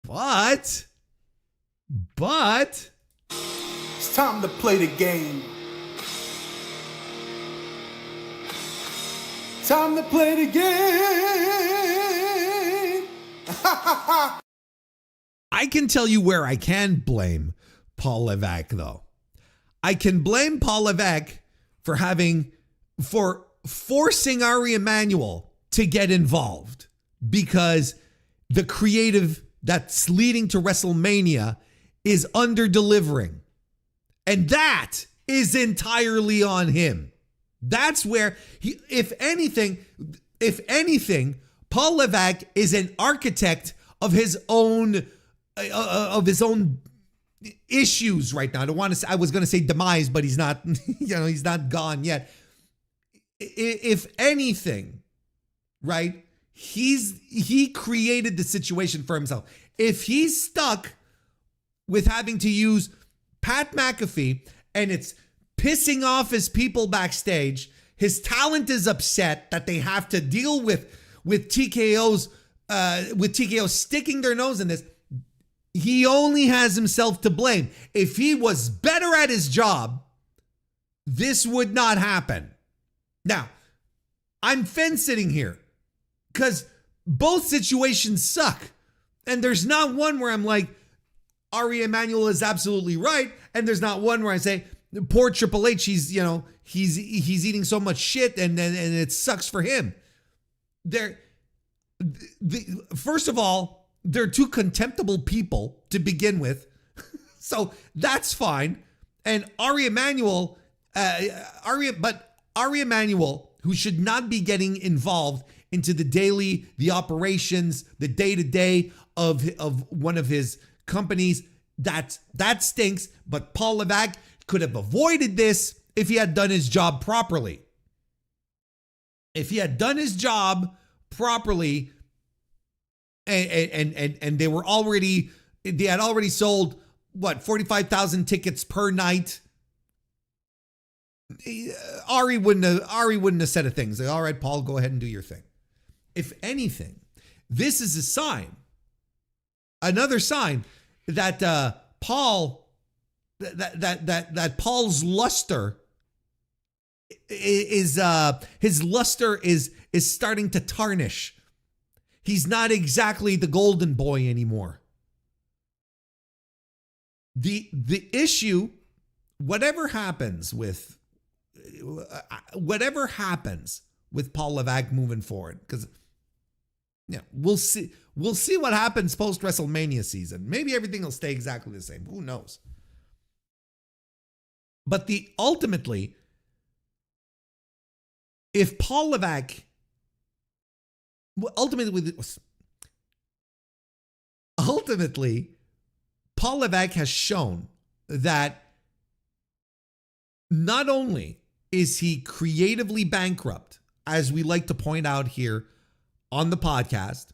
But It's time to play the game. Time to play the game. I can tell you where I can blame Paul Levesque, though. I can blame Paul Levesque for forcing Ari Emanuel to get involved, because the creative that's leading to WrestleMania is under delivering. And that is entirely on him. That's where he, if anything, Paul Levesque is an architect of his own issues right now. I was going to say demise, but he's not, he's not gone yet. If anything, right? He created the situation for himself. If he's stuck with having to use Pat McAfee and it's pissing off his people backstage, his talent is upset that they have to deal with TKO sticking their nose in this. He only has himself to blame. If he was better at his job, this would not happen. Now, I'm fence-sitting here because both situations suck. And there's not one where I'm like, Ari Emanuel is absolutely right. And there's not one where I say, poor Triple H, he's eating so much shit and it sucks for him. First of all, they're two contemptible people to begin with. So that's fine. And Ari Emanuel, Ari Emanuel, who should not be getting involved into the operations, the day-to-day of one of his companies, that stinks. But Paul Levesque could have avoided this if he had done his job properly. If he had done his job properly, and they had already sold 45,000 tickets per night. Ari wouldn't have said a thing. Say, all right, Paul, go ahead and do your thing. If anything, this is a sign, another sign that Paul's luster is his luster is starting to tarnish. He's not exactly the golden boy anymore. The issue, whatever happens with Paul Levesque moving forward, because we'll see what happens post WrestleMania season. Maybe everything will stay exactly the same. Who knows? But ultimately, if Paul Levesque Ultimately, Paul Levesque has shown that not only is he creatively bankrupt, as we like to point out here on the podcast,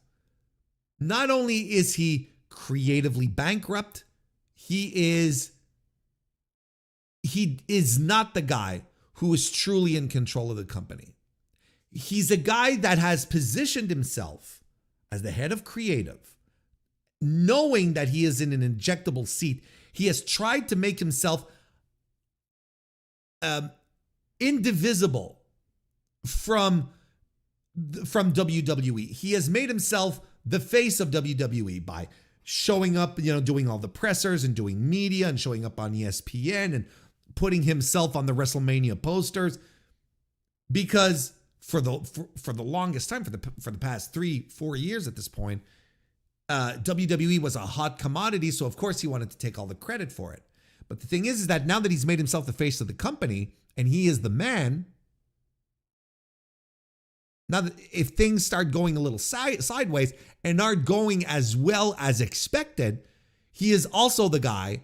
not only is he creatively bankrupt, he is not the guy who is truly in control of the company. He's a guy that has positioned himself as the head of creative, knowing that he is in an injectable seat. He has tried to make himself indivisible from WWE. He has made himself the face of WWE by showing up, doing all the pressers and doing media and showing up on ESPN and putting himself on the WrestleMania posters, because for the longest time, for the past 3-4 years at this point, WWE was a hot commodity, so of course he wanted to take all the credit for it. But the thing is that now that he's made himself the face of the company and he is the man, now that if things start going a little sideways and aren't going as well as expected, he is also the guy,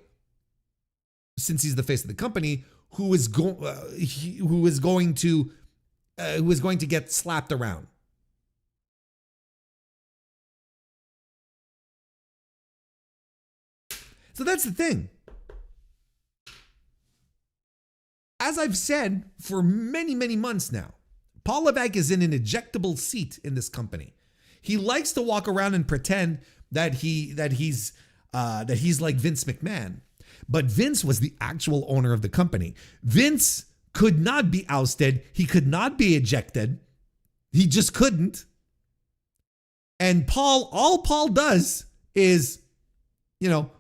since he's the face of the company, who is going to get slapped around. So that's the thing. as I've said for many, many months now, Paul Levesque is in an ejectable seat in this company. He likes to walk around and pretend that he's like Vince McMahon. But Vince was the actual owner of the company. Vince could not be ousted. He could not be ejected. He just couldn't. And all Paul does is,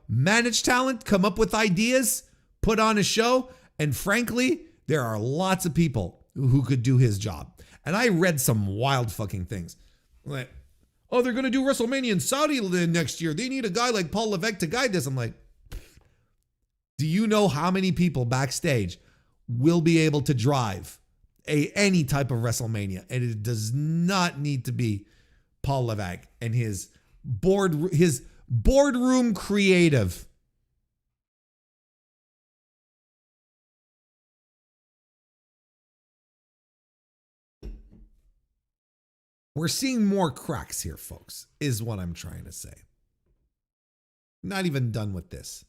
manage talent, come up with ideas, put on a show. And frankly, there are lots of people who could do his job. And I read some wild fucking things. Like, oh, they're going to do WrestleMania in Saudi next year. They need a guy like Paul Levesque to guide this. I'm like, do you know how many people backstage will be able to drive any type of WrestleMania? And it does not need to be Paul Levesque and his boardroom creative. We're seeing more cracks here, folks, is what I'm trying to say. Not even done with this.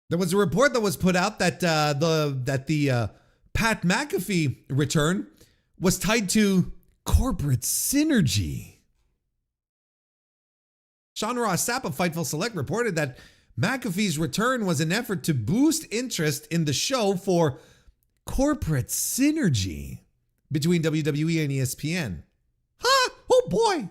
There was a report that was put out that the Pat McAfee return was tied to corporate synergy. Sean Ross Sapp of Fightful Select reported that McAfee's return was an effort to boost interest in the show for corporate synergy between WWE and ESPN. Huh? Oh boy.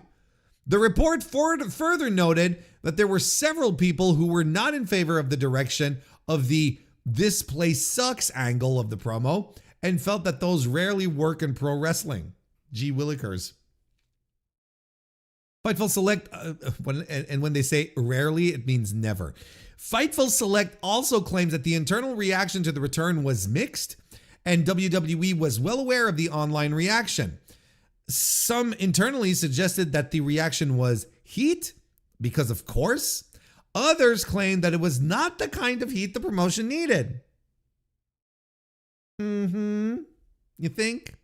The report further noted that there were several people who were not in favor of the direction of the "this place sucks" angle of the promo and felt that those rarely work in pro wrestling. Gee Willikers. Fightful Select, when they say rarely, it means never. Fightful Select also claims that the internal reaction to the return was mixed, and WWE was well aware of the online reaction. Some internally suggested that the reaction was heat, because of course. Others claimed that it was not the kind of heat the promotion needed. You think?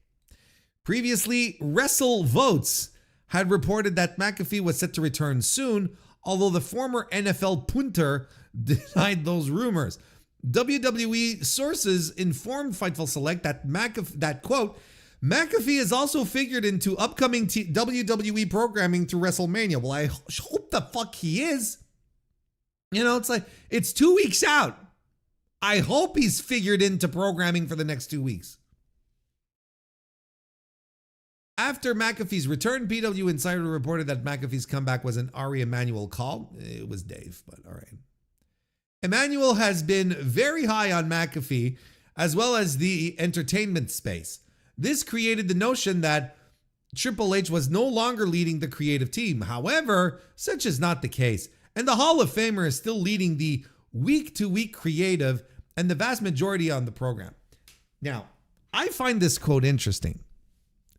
Previously, WrestleVotes had reported that McAfee was set to return soon, although the former NFL punter denied those rumors. WWE sources informed Fightful Select that quote, McAfee is also figured into upcoming WWE programming through WrestleMania. Well, I hope the fuck he is. It's like, it's 2 weeks out. I hope he's figured into programming for the next 2 weeks. After McAfee's return, PW Insider reported that McAfee's comeback was an Ari Emanuel call. It was Dave, but all right. Emanuel has been very high on McAfee, as well as the entertainment space. This created the notion that Triple H was no longer leading the creative team. However, such is not the case. And the Hall of Famer is still leading the week-to-week creative and the vast majority on the program. Now, I find this quote interesting.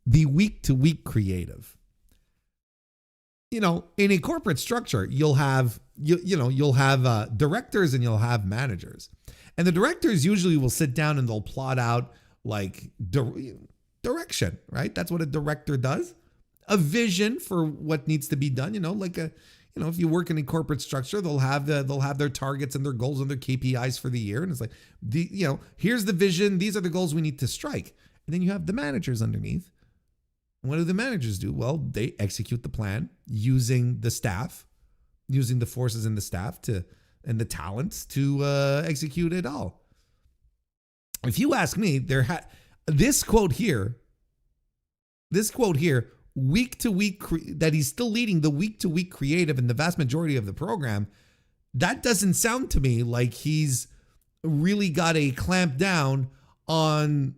The week-to-week creative. In a corporate structure, you'll have directors and you'll have managers. And the directors usually will sit down and they'll plot out like direction, right? That's what a director does. A vision for what needs to be done, if you work in a corporate structure, they'll have their targets and their goals and their KPIs for the year. And it's like, here's the vision. These are the goals we need to strike. And then you have the managers underneath. What do the managers do? Well, they execute the plan using the staff, using the forces in the staff and the talents to execute it all. If you ask me, this quote here, week to week, that he's still leading the week to week creative in the vast majority of the program, that doesn't sound to me like he's really got a clamp down on,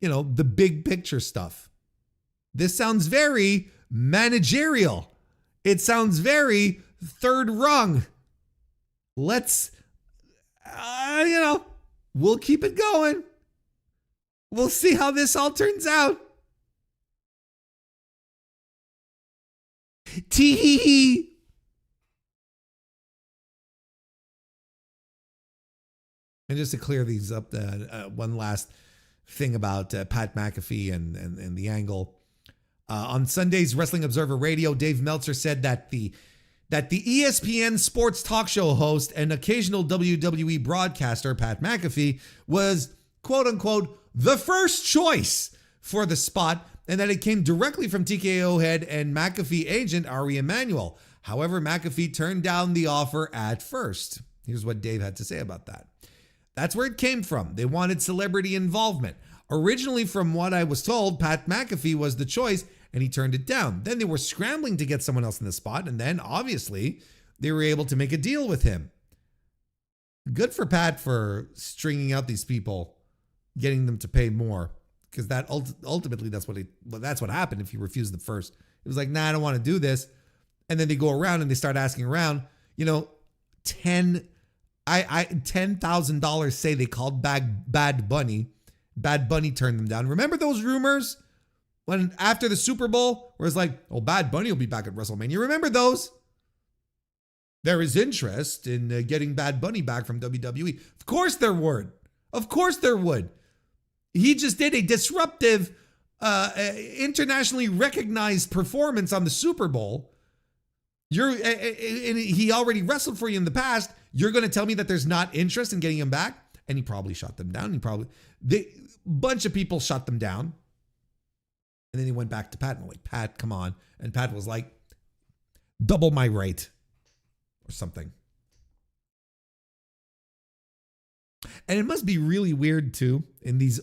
the big picture stuff. This sounds very managerial. It sounds very third rung. Let's, we'll keep it going. We'll see how this all turns out. Tee. And just to clear these up, one last thing about Pat McAfee and the angle. On Sunday's Wrestling Observer Radio, Dave Meltzer said that the that the ESPN sports talk show host and occasional WWE broadcaster, Pat McAfee, was quote unquote the first choice for the spot, and that it came directly from TKO head and McAfee agent Ari Emanuel. However, McAfee turned down the offer at first. Here's what Dave had to say about that. That's where it came from. They wanted celebrity involvement. Originally, from what I was told, Pat McAfee was the choice, and he turned it down. Then they were scrambling to get someone else in the spot, and then, obviously, they were able to make a deal with him. Good for Pat for stringing out these people, getting them to pay more, because that ultimately that's what happened if you refused the first. It was like, nah, I don't want to do this. And then they go around and they start asking around, $10,000 say they called Bad Bunny. Bad Bunny turned them down. Remember those rumors when after the Super Bowl where it's like, oh, Bad Bunny will be back at WrestleMania. Remember those? There is interest in getting Bad Bunny back from WWE. Of course there would. Of course there would. He just did a disruptive, internationally recognized performance on the Super Bowl. He already wrestled for you in the past. You're going to tell me that there's not interest in getting him back? And he probably shut them down. Bunch of people shut them down. And then he went back to Pat and like, Pat, come on. And Pat was like, double my rate or something. And it must be really weird too in these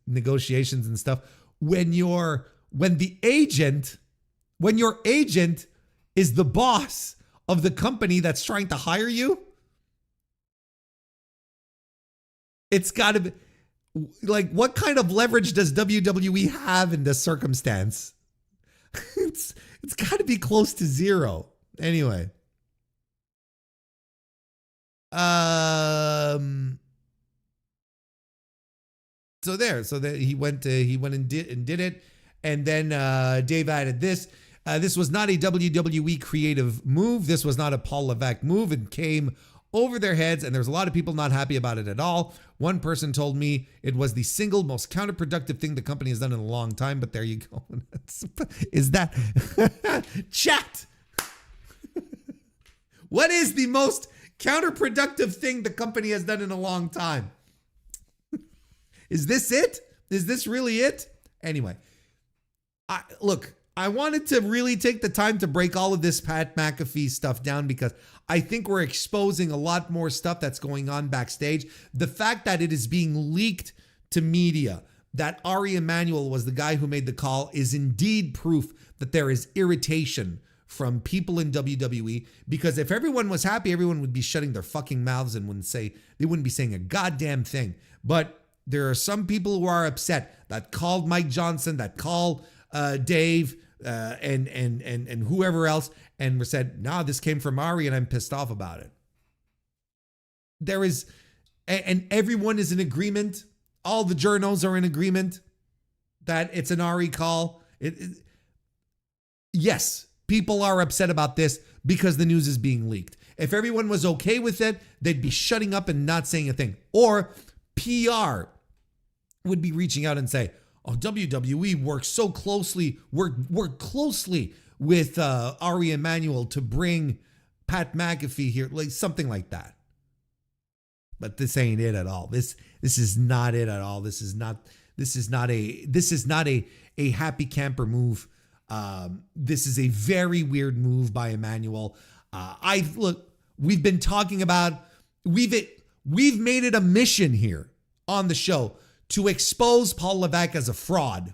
negotiations and stuff when your agent is the boss of the company that's trying to hire you. It's got to be like, what kind of leverage does WWE have in this circumstance? It's got to be close to zero. Anyway. So he went and did it. And then Dave added this. This was not a WWE creative move. This was not a Paul Levesque move. It came over their heads, and there's a lot of people not happy about it at all. One person told me it was the single most counterproductive thing the company has done in a long time, but there you go. Is that chat? What is the most counterproductive thing the company has done in a long time? Is this it? Is this really it? Anyway, I wanted to really take the time to break all of this Pat McAfee stuff down because I think we're exposing a lot more stuff that's going on backstage. The fact that it is being leaked to media, that Ari Emanuel was the guy who made the call, is indeed proof that there is irritation from people in WWE, because if everyone was happy, everyone would be shutting their fucking mouths and they wouldn't be saying a goddamn thing. But there are some people who are upset that called Mike Johnson, that called Dave, and whoever else, and said, nah, this came from Ari and I'm pissed off about it. There is, and everyone is in agreement. All the journos are in agreement that it's an Ari call. Yes, people are upset about this because the news is being leaked. If everyone was okay with it, they'd be shutting up and not saying a thing. Or PR would be reaching out and say, oh, WWE works so closely, work closely with Ari Emanuel to bring Pat McAfee here, like something like that. But this ain't it at all. This is not it at all. This is not a happy camper move. This is a very weird move by Emanuel. We've been talking about, we've made it a mission here on the show to expose Paul Levesque as a fraud.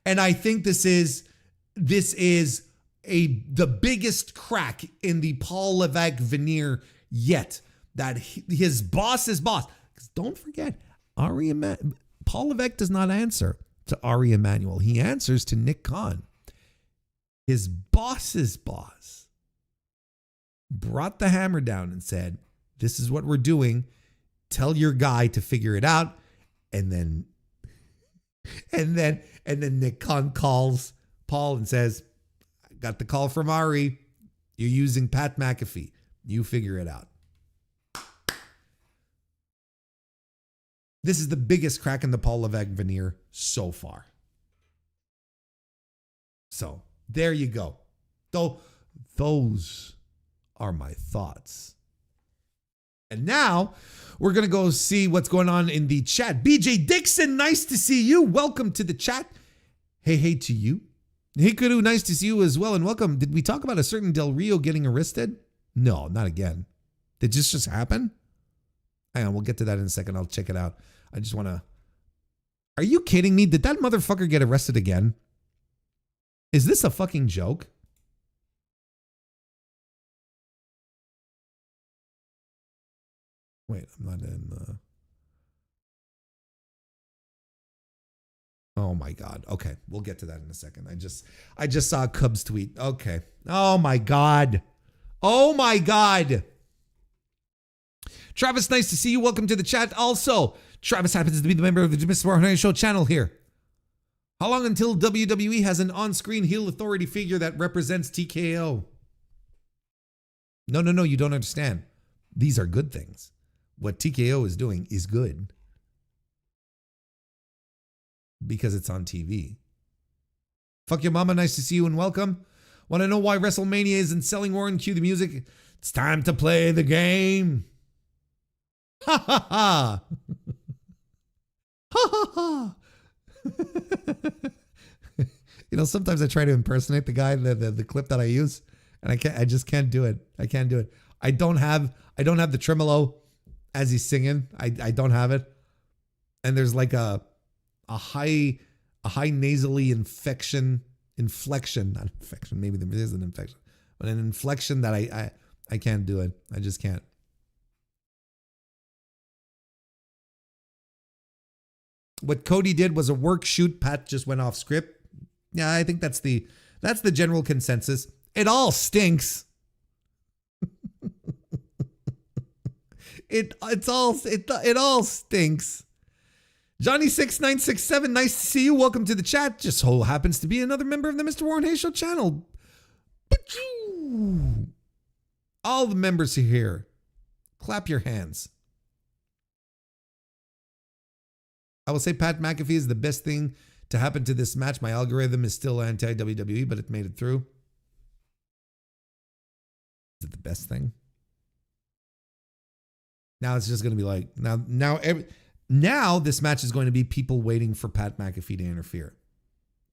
And I think this is the biggest crack in the Paul Levesque veneer yet, that his boss is boss. Because don't forget, Paul Levesque does not answer to Ari Emanuel. He answers to Nick Khan. His boss's boss brought the hammer down and said, this is what we're doing. Tell your guy to figure it out. And then Nick Khan calls Paul and says, I got the call from Ari. You're using Pat McAfee. You figure it out. This is the biggest crack in the Paul Levesque veneer so far. So there you go. Those are my thoughts. And now we're going to go see what's going on in the chat. BJ Dixon, nice to see you. Welcome to the chat. Hey to you. Hikaru, nice to see you as well and welcome. Did we talk about a certain Del Rio getting arrested? No, not again. Did this just happen? Hang on, we'll get to that in a second. I'll check it out. I just want to... Are you kidding me? Did that motherfucker get arrested again? Is this a fucking joke? Wait, I'm not in... Oh my God. Okay, we'll get to that in a second. I just saw a Cubs tweet. Okay. Oh my God. Oh my God. Travis, nice to see you. Welcome to the chat. Also, Travis happens to be the member of the MrWarrenHayes Show channel here. How long until WWE has an on-screen heel authority figure that represents TKO? No, you don't understand. These are good things. What TKO is doing is good. Because it's on TV. Fuck your mama, nice to see you and welcome. Want to know why WrestleMania isn't selling Warren? Cue the music. It's time to play the game. Ha ha ha. Ha ha ha. You know, sometimes I try to impersonate the guy, the clip that I use, and I just can't do it. I can't do it. I don't have the tremolo as he's singing. I don't have it. And there's like a high nasally inflection, not infection. Maybe there is an infection, but an inflection that I can't do it. I just can't. What Cody did was a work shoot. Pat just went off script. Yeah, I think that's the general consensus. It all stinks. It all stinks. Johnny6967, nice to see you. Welcome to the chat. Just so happens to be another member of the MrWarrenHayes Show channel. All the members are here. Clap your hands. I will say Pat McAfee is the best thing to happen to this match. My algorithm is still anti-WWE, but it made it through. Is it the best thing? Now it's just going to be like, now this match is going to be people waiting for Pat McAfee to interfere.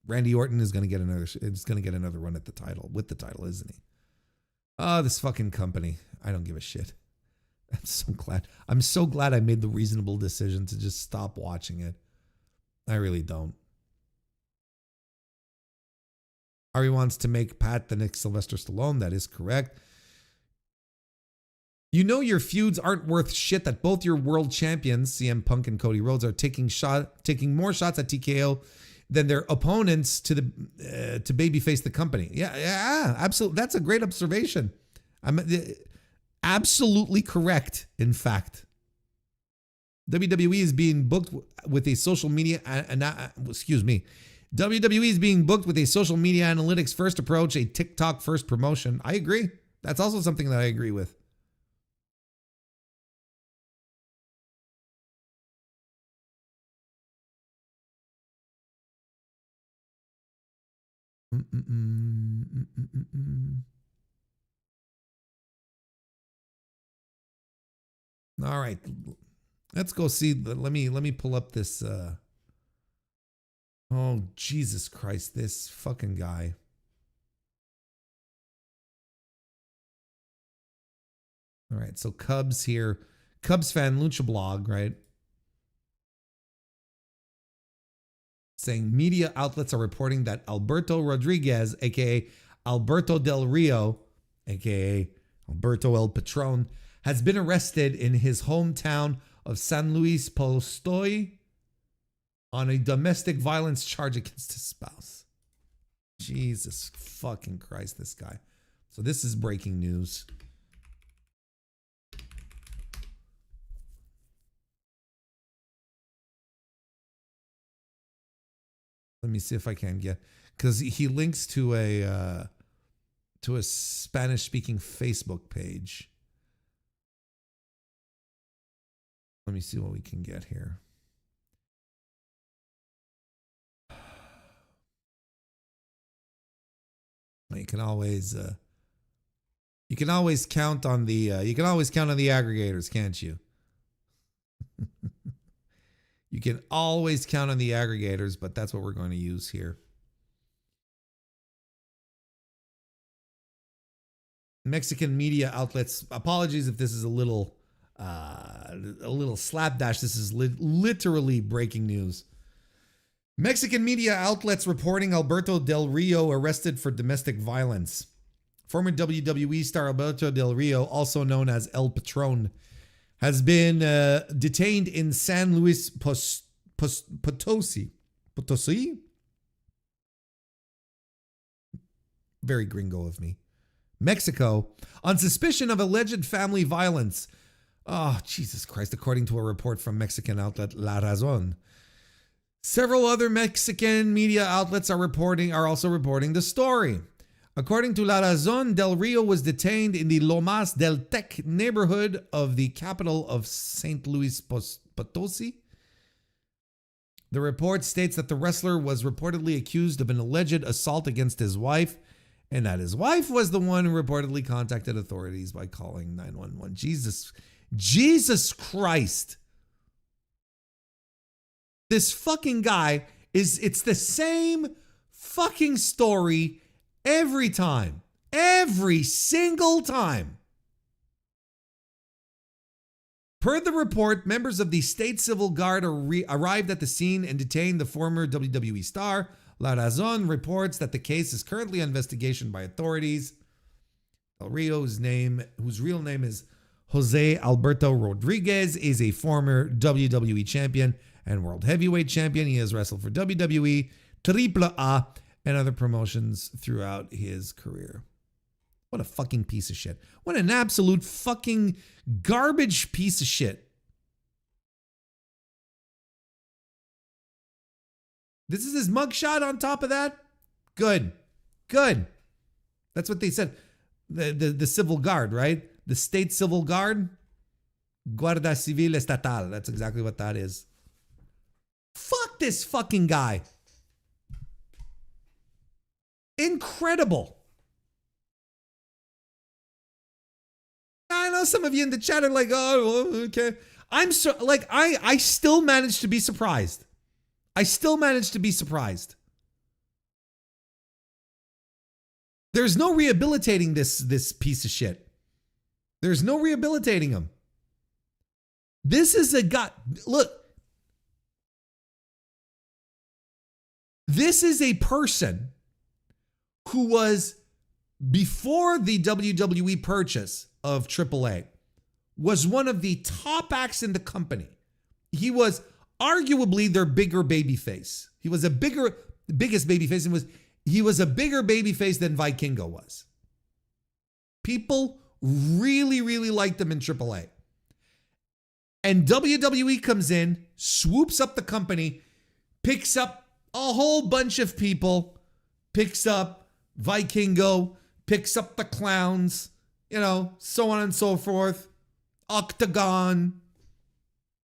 Randy Orton is going to get another run at the title, with the title, isn't he? Oh, this fucking company. I don't give a shit. I'm so glad I made the reasonable decision to just stop watching it. I really don't. Ari wants to make Pat the next Sylvester Stallone. That is correct. You know your feuds aren't worth shit that both your world champions, CM Punk and Cody Rhodes, are taking more shots at TKO than their opponents to babyface the company. Yeah, absolutely. That's a great observation. I'm absolutely correct, in fact. WWE is being booked with a social media WWE is being booked with a social media analytics first approach, a TikTok first promotion. I agree. That's also something that I agree with. All right, let's go see. Let me pull up this. Oh, Jesus Christ, this fucking guy. All right, so Cubs here. Cubs fan, Lucha Blog, right? Saying media outlets are reporting that Alberto Rodriguez, a.k.a. Alberto Del Rio, a.k.a. Alberto El Patron, has been arrested in his hometown of San Luis Potosi on a domestic violence charge against his spouse. Jesus fucking Christ, this guy. So this is breaking news. Let me see if I can get, because he links to a Spanish-speaking Facebook page. Let me see what we can get here. You can always You can always count on the aggregators, can't you? You can always count on the aggregators, but that's what we're going to use here. Mexican media outlets. Apologies if this is a little slapdash. This is literally breaking news. Mexican media outlets reporting Alberto Del Rio arrested for domestic violence. Former WWE star Alberto Del Rio, also known as El Patron, has been detained in San Luis Potosi. Potosi? Very gringo of me. Mexico, on suspicion of alleged family violence. Oh, Jesus Christ, according to a report from Mexican outlet La Razón. Several other Mexican media outlets are also reporting the story. According to La Razón, Del Rio was detained in the Lomas del Tec neighborhood of the capital of St. Luis Potosi. The report states that the wrestler was reportedly accused of an alleged assault against his wife, and that his wife was the one who reportedly contacted authorities by calling 911. Jesus Christ. This fucking guy it's the same fucking story every time. Every single time. Per the report, members of the State Civil Guard arrived at the scene and detained the former WWE star. La Razón reports that the case is currently under investigation by authorities. Del Rio, whose real name is Jose Alberto Rodriguez, is a former WWE champion and world heavyweight champion. He has wrestled for WWE, AAA, and other promotions throughout his career. What a fucking piece of shit. What an absolute fucking garbage piece of shit. This is his mugshot on top of that? Good. Good. That's what they said. The civil guard, right? The state civil guard. Guardia Civil Estatal. That's exactly what that is. Fuck this fucking guy. Incredible. I know some of you in the chat are like, oh, okay. I'm so like, I still managed to be surprised. I still managed to be surprised. There's no rehabilitating this piece of shit. There's no rehabilitating him. This is a guy. Look. This is a person who was, before the WWE purchase of AAA, was one of the top acts in the company. He was arguably their bigger babyface. He was biggest babyface, and he was a bigger babyface than Vikingo was. People really, really liked him in AAA. And WWE comes in, swoops up the company, picks up a whole bunch of people, picks up Vikingo, picks up the clowns, so on and so forth. Octagon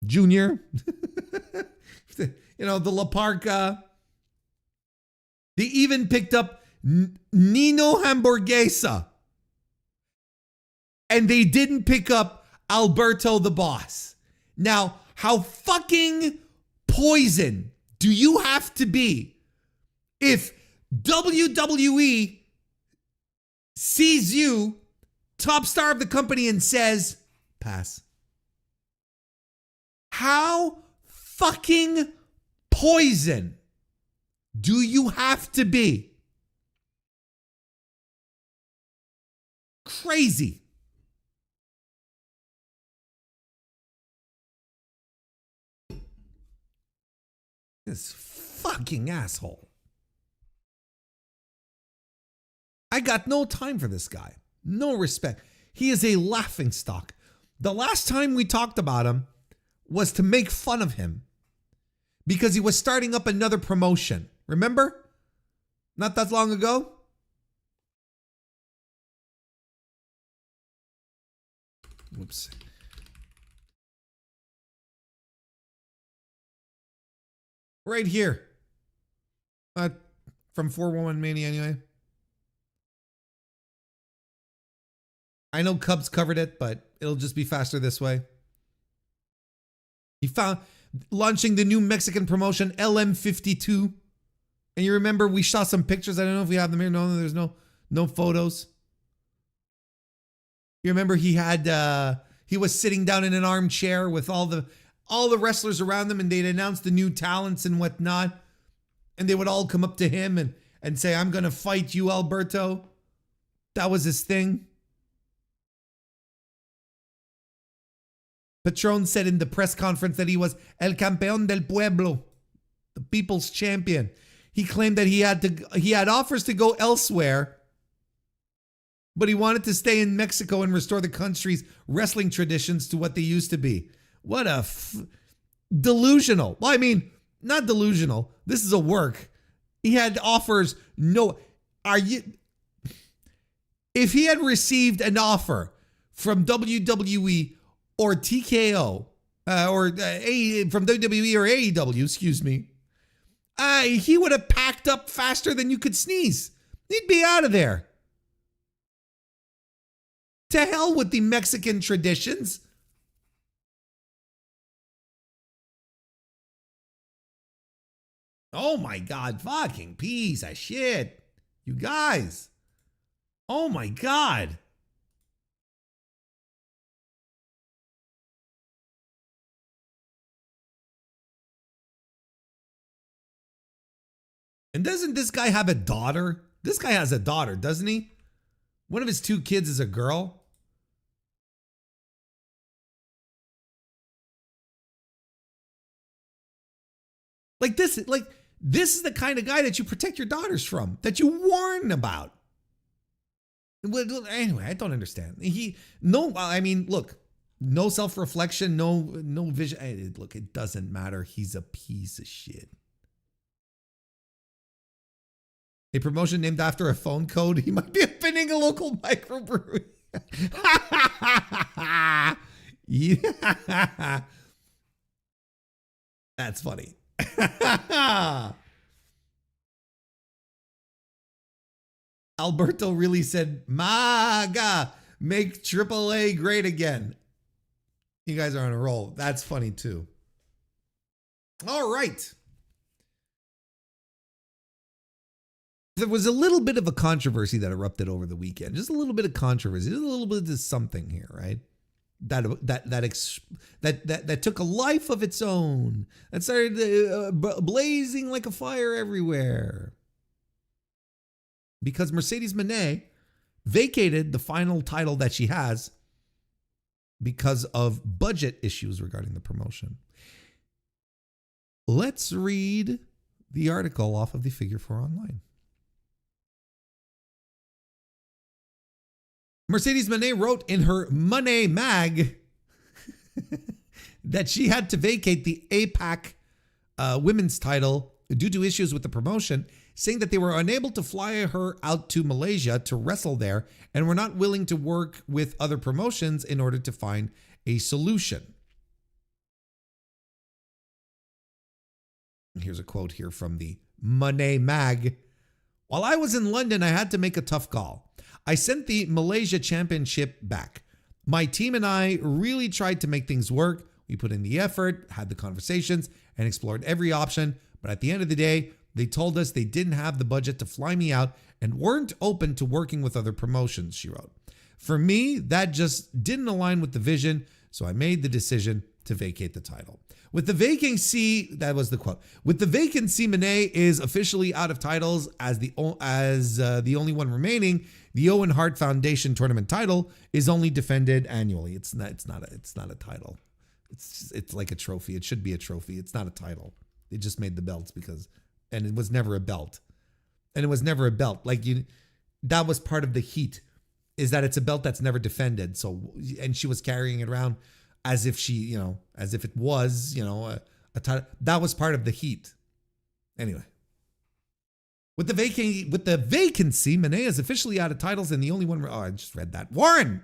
Junior, the La Parca. They even picked up Nino Hamburguesa. And they didn't pick up Alberto the Boss. Now, how fucking poison do you have to be if WWE sees you, top star of the company, and says, pass? How fucking poison do you have to be? Crazy. This fucking asshole. I got no time for this guy. No respect. He is a laughingstock. The last time we talked about him was to make fun of him because he was starting up another promotion. Remember? Not that long ago? Whoops. Right here. From 411 Mania anyway. I know Cubs covered it, but it'll just be faster this way. He found launching the new Mexican promotion LM52. And you remember we saw some pictures. I don't know if we have them here. No, there's no photos. You remember he was sitting down in an armchair with all the wrestlers around them, and they'd announce the new talents and whatnot. And they would all come up to him and say, "I'm going to fight you, Alberto." That was his thing. Patron said in the press conference that he was El Campeón del Pueblo, the people's champion. He claimed that he had offers to go elsewhere, but he wanted to stay in Mexico and restore the country's wrestling traditions to what they used to be. What a delusional. Well, I mean, not delusional. This is a work. He had offers. If he had received an offer from WWE or TKO from WWE or AEW, excuse me, he would have packed up faster than you could sneeze. He'd be out of there. To hell with the Mexican traditions. Oh my God, fucking piece of shit. You guys. Oh my God. And doesn't this guy have a daughter? This guy has a daughter, doesn't he? One of his 2 kids is a girl. This is the kind of guy that you protect your daughters from, that you warn about. Anyway, I don't understand. Look, no self-reflection, no vision. Look, it doesn't matter. He's a piece of shit. A promotion named after a phone code. He might be opening a local microbrewery. Yeah. That's funny. Alberto really said, "Maga, make AAA great again." You guys are on a roll. That's funny too. All right. There was a little bit of a controversy that erupted over the weekend. Just a little bit of controversy. Just a little bit of something here, right? That took a life of its own. That started blazing like a fire everywhere. Because Mercedes Moné vacated the final title that she has because of budget issues regarding the promotion. Let's read the article off of the Figure 4 Online. Mercedes Moné wrote in her Money Mag that she had to vacate the APAC women's title due to issues with the promotion, saying that they were unable to fly her out to Malaysia to wrestle there and were not willing to work with other promotions in order to find a solution. And here's a quote here from the Money Mag. "While I was in London, I had to make a tough call. I sent the Malaysia Championship back. My team and I really tried to make things work. We put in the effort, had the conversations, and explored every option. But at the end of the day, they told us they didn't have the budget to fly me out and weren't open to working with other promotions," she wrote. "For me, that just didn't align with the vision, so I made the decision to vacate the title." With the vacancy, that was the quote. "With the vacancy, Moné is officially out of titles as the only one remaining. The Owen Hart Foundation tournament title is only defended annually." It's not a title. It's like a trophy. It should be a trophy. It's not a title. They just made the belts and it was never a belt. And it was never a belt. That was part of the heat, is that it's a belt that's never defended. So, and she was carrying it around as if it was, a title. That was part of the heat. Anyway. With the vacancy, Moné is officially out of titles and the only one. Oh, I just read that. Warren!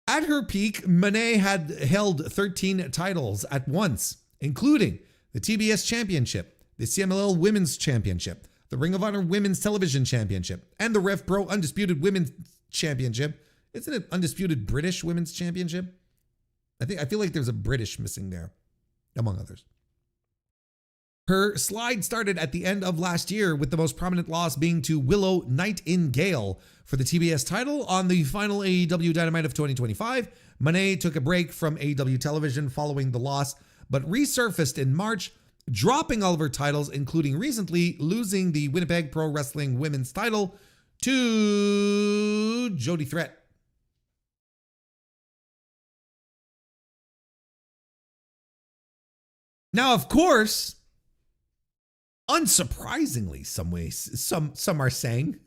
At her peak, Moné had held 13 titles at once, including the TBS Championship, the CMLL Women's Championship, the Ring of Honor Women's Television Championship, and the Rev Pro Undisputed Women's championship. Isn't it undisputed British women's championship? I feel like there's a British missing there, among others. Her slide started at the end of last year, with the most prominent loss being to Willow Nightingale for the TBS title on the final AEW Dynamite of 2025. Monet took a break from AEW television following the loss, but resurfaced in March, dropping all of her titles, including recently losing the Winnipeg Pro Wrestling Women's title to Jody Threat. Now, of course, unsurprisingly, some are saying,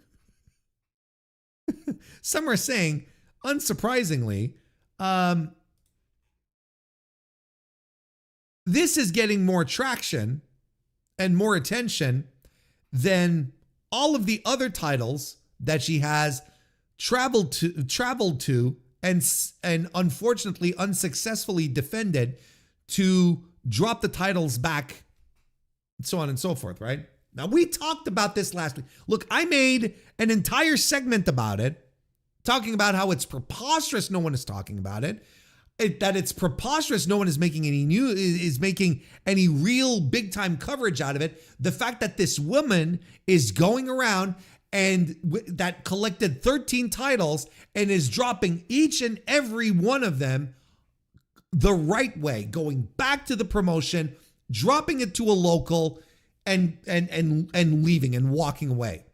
unsurprisingly, this is getting more traction and more attention than all of the other titles that she has traveled to and unfortunately unsuccessfully defended to drop the titles back, so on and so forth, right? Now, we talked about this last week. Look, I made an entire segment about it, talking about how it's preposterous no one is talking about it, that it's preposterous no one is making any real big time coverage out of it. The fact that this woman is going around and that collected 13 titles and is dropping each and every one of them the right way, going back to the promotion, dropping it to a local, and leaving and walking away,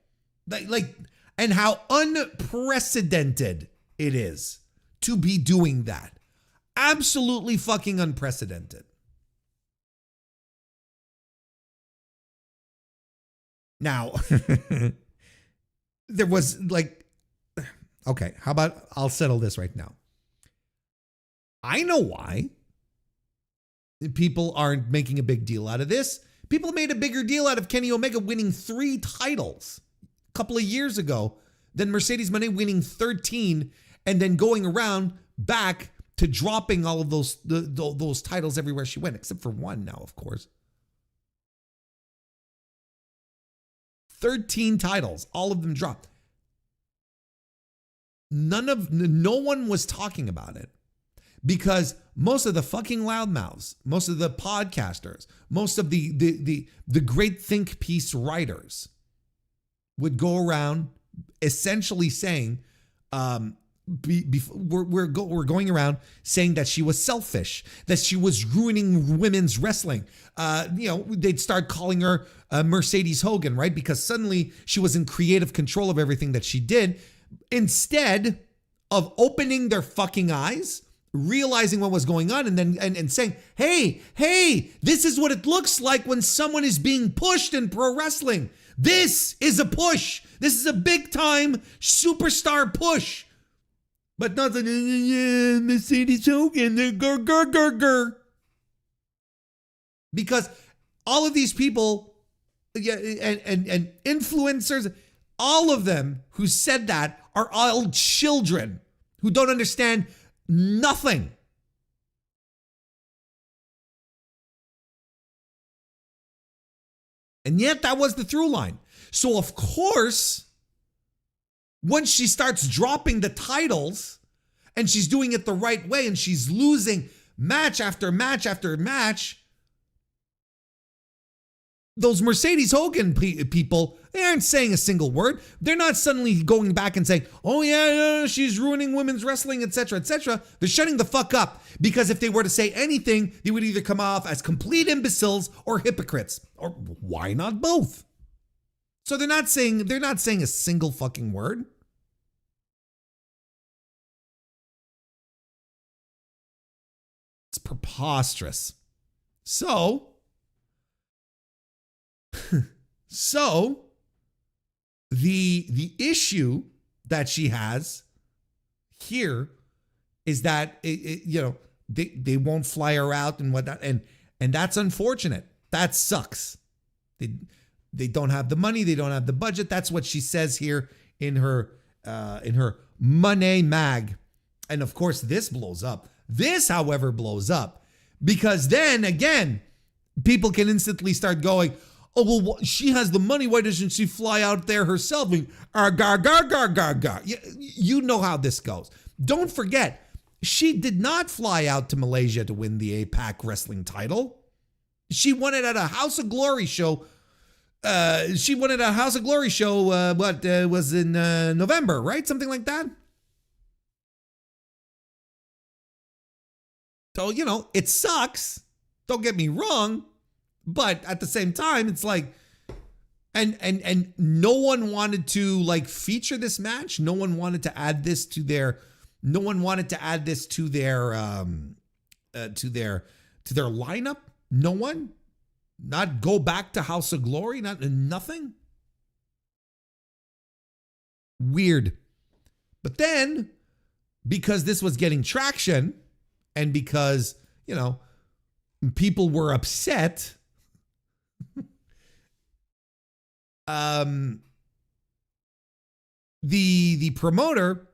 and how unprecedented it is to be doing that. Absolutely fucking unprecedented. Now, there was okay, how about I'll settle this right now. I know why people aren't making a big deal out of this. People made a bigger deal out of Kenny Omega winning 3 titles a couple of years ago than Mercedes Moné winning 13 and then going around back to dropping all of those titles everywhere she went, except for one now, of course. 13 titles, all of them dropped. No one was talking about it. Because most of the fucking loudmouths, most of the podcasters, most of the great think piece writers would go around essentially saying, we're going around saying that she was selfish, that she was ruining women's wrestling. They'd start calling her Mercedes Hogan, right? Because suddenly she was in creative control of everything that she did, instead of opening their fucking eyes, realizing what was going on, and then and saying, hey, this is what it looks like when someone is being pushed in pro wrestling. This is a push. This is a big time superstar push. But not the Mercedes Hogan, the because all of these people, and influencers, all of them who said that are all children who don't understand nothing. And yet that was the through line. So of course, once she starts dropping the titles and she's doing it the right way and she's losing match after match after match, those Mercedes Hogan people, they aren't saying a single word. They're not suddenly going back and saying, oh yeah, she's ruining women's wrestling, etc., etc. They're shutting the fuck up, because if they were to say anything, they would either come off as complete imbeciles or hypocrites, or why not both? So they're not saying a single fucking word. It's preposterous. So the issue that she has here is that they won't fly her out and whatnot, and that's unfortunate. That sucks. They don't have the money, they don't have the budget. That's what she says here in her Money Mag. And of course this blows up. This, however, blows up because then again, people can instantly start going, Oh, well, she has the money. Why doesn't she fly out there herself? Gar. You know how this goes. Don't forget, she did not fly out to Malaysia to win the APAC wrestling title. She won it at a House of Glory show. Was in November, right? Something like that. So, it sucks. Don't get me wrong. But at the same time, it's like, and no one wanted to like feature this match. No one wanted to add this to their, to their lineup. No one, not go back to House of Glory, nothing. Weird. But then, because this was getting traction, and because, people were upset, the promoter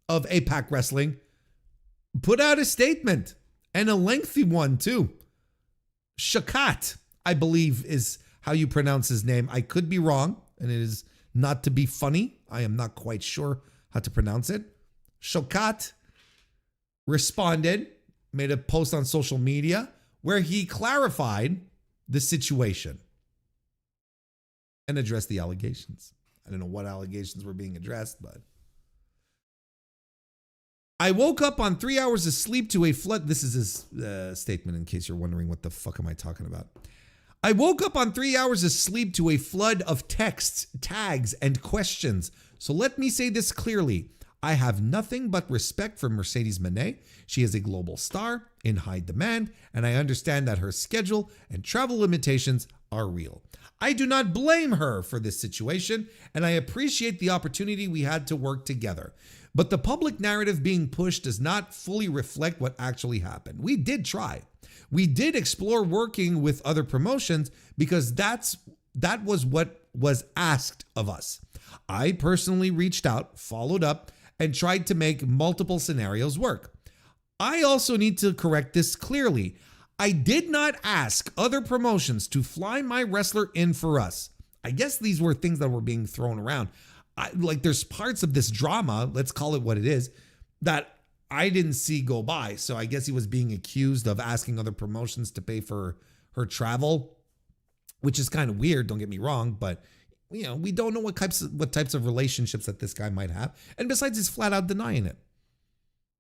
of APAC Wrestling put out a statement, and a lengthy one too. Shakat, I believe, is how you pronounce his name. I could be wrong, and it is not to be funny. I am not quite sure how to pronounce it. Shakat responded, made a post on social media where he clarified the situation and addressed the allegations. I don't know what allegations were being addressed, but I woke up on 3 hours of sleep to a flood. This is his statement, in case you're wondering what the fuck am I talking about. I woke up on 3 hours of sleep to a flood of texts, tags, and questions. So let me say this clearly. I have nothing but respect for Mercedes Moné. She is a global star in high demand, and I understand that her schedule and travel limitations are real. I do not blame her for this situation, and I appreciate the opportunity we had to work together. But the public narrative being pushed does not fully reflect what actually happened. We did try. We did explore working with other promotions because that was what was asked of us. I personally reached out, followed up, and tried to make multiple scenarios work. I also need to correct this clearly. I did not ask other promotions to fly my wrestler in for us. I guess these were things that were being thrown around. There's parts of this drama, let's call it what it is, that I didn't see go by. So I guess he was being accused of asking other promotions to pay for her travel, which is kind of weird, don't get me wrong, but we don't know what types of relationships that this guy might have. And besides, he's flat out denying it.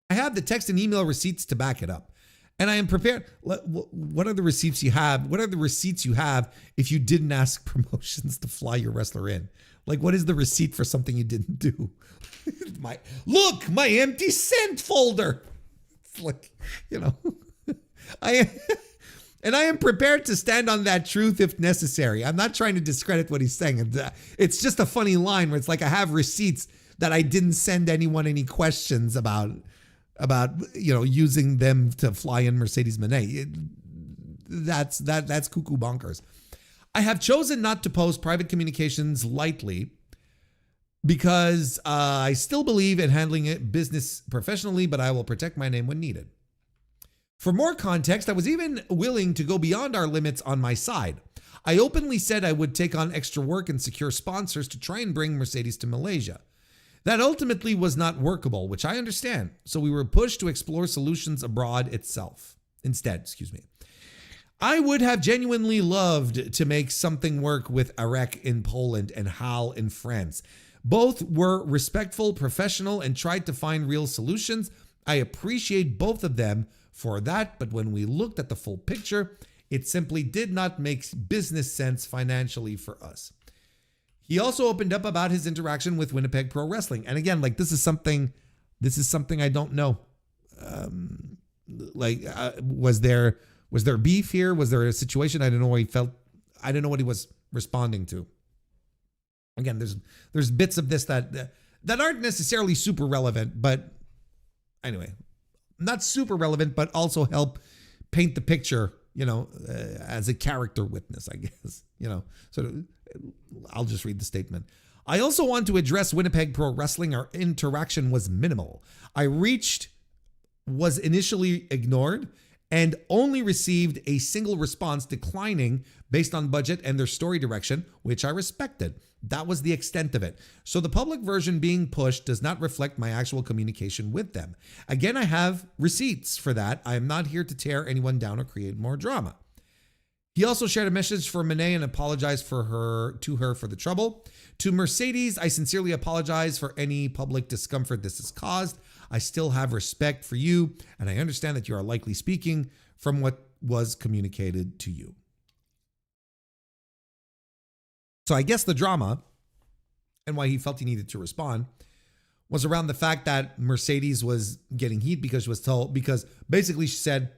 I have the text and email receipts to back it up. And I am prepared. What are the receipts you have? What are the receipts you have if you didn't ask promotions to fly your wrestler in? Like, what is the receipt for something you didn't do? my empty sent folder. It's like, I am prepared to stand on that truth if necessary. I'm not trying to discredit what he's saying. It's just a funny line where it's like, I have receipts that I didn't send anyone any questions about using them to fly in Mercedes Moné. That's cuckoo bonkers. I have chosen not to post private communications lightly because I still believe in handling it business professionally, but I will protect my name when needed. For more context, I was even willing to go beyond our limits on my side. I openly said I would take on extra work and secure sponsors to try and bring Mercedes to Malaysia. That ultimately was not workable, which I understand. So we were pushed to explore solutions abroad instead. I would have genuinely loved to make something work with Arek in Poland and Hal in France. Both were respectful, professional, and tried to find real solutions. I appreciate both of them for that, but when we looked at the full picture, it simply did not make business sense financially for us. He also opened up about his interaction with Winnipeg Pro Wrestling. And again, this is something I don't know. Was there beef here? Was there a situation? I don't know what he felt. I don't know what he was responding to. Again, there's bits of this that aren't necessarily super relevant, but anyway, not super relevant, but also help paint the picture, as a character witness, I guess, So I'll just read the statement. I also want to address Winnipeg Pro Wrestling. Our interaction was minimal. Was initially ignored and only received a single response declining based on budget and their story direction, which I respected. That was the extent of it. So the public version being pushed does not reflect my actual communication with them. Again, I have receipts for that. I am not here to tear anyone down or create more drama. He also shared a message for Monet and apologized to her for the trouble. To Mercedes, I sincerely apologize for any public discomfort this has caused. I still have respect for you, and I understand that you are likely speaking from what was communicated to you. So I guess the drama and why he felt he needed to respond was around the fact that Mercedes was getting heat because she was told, because basically she said,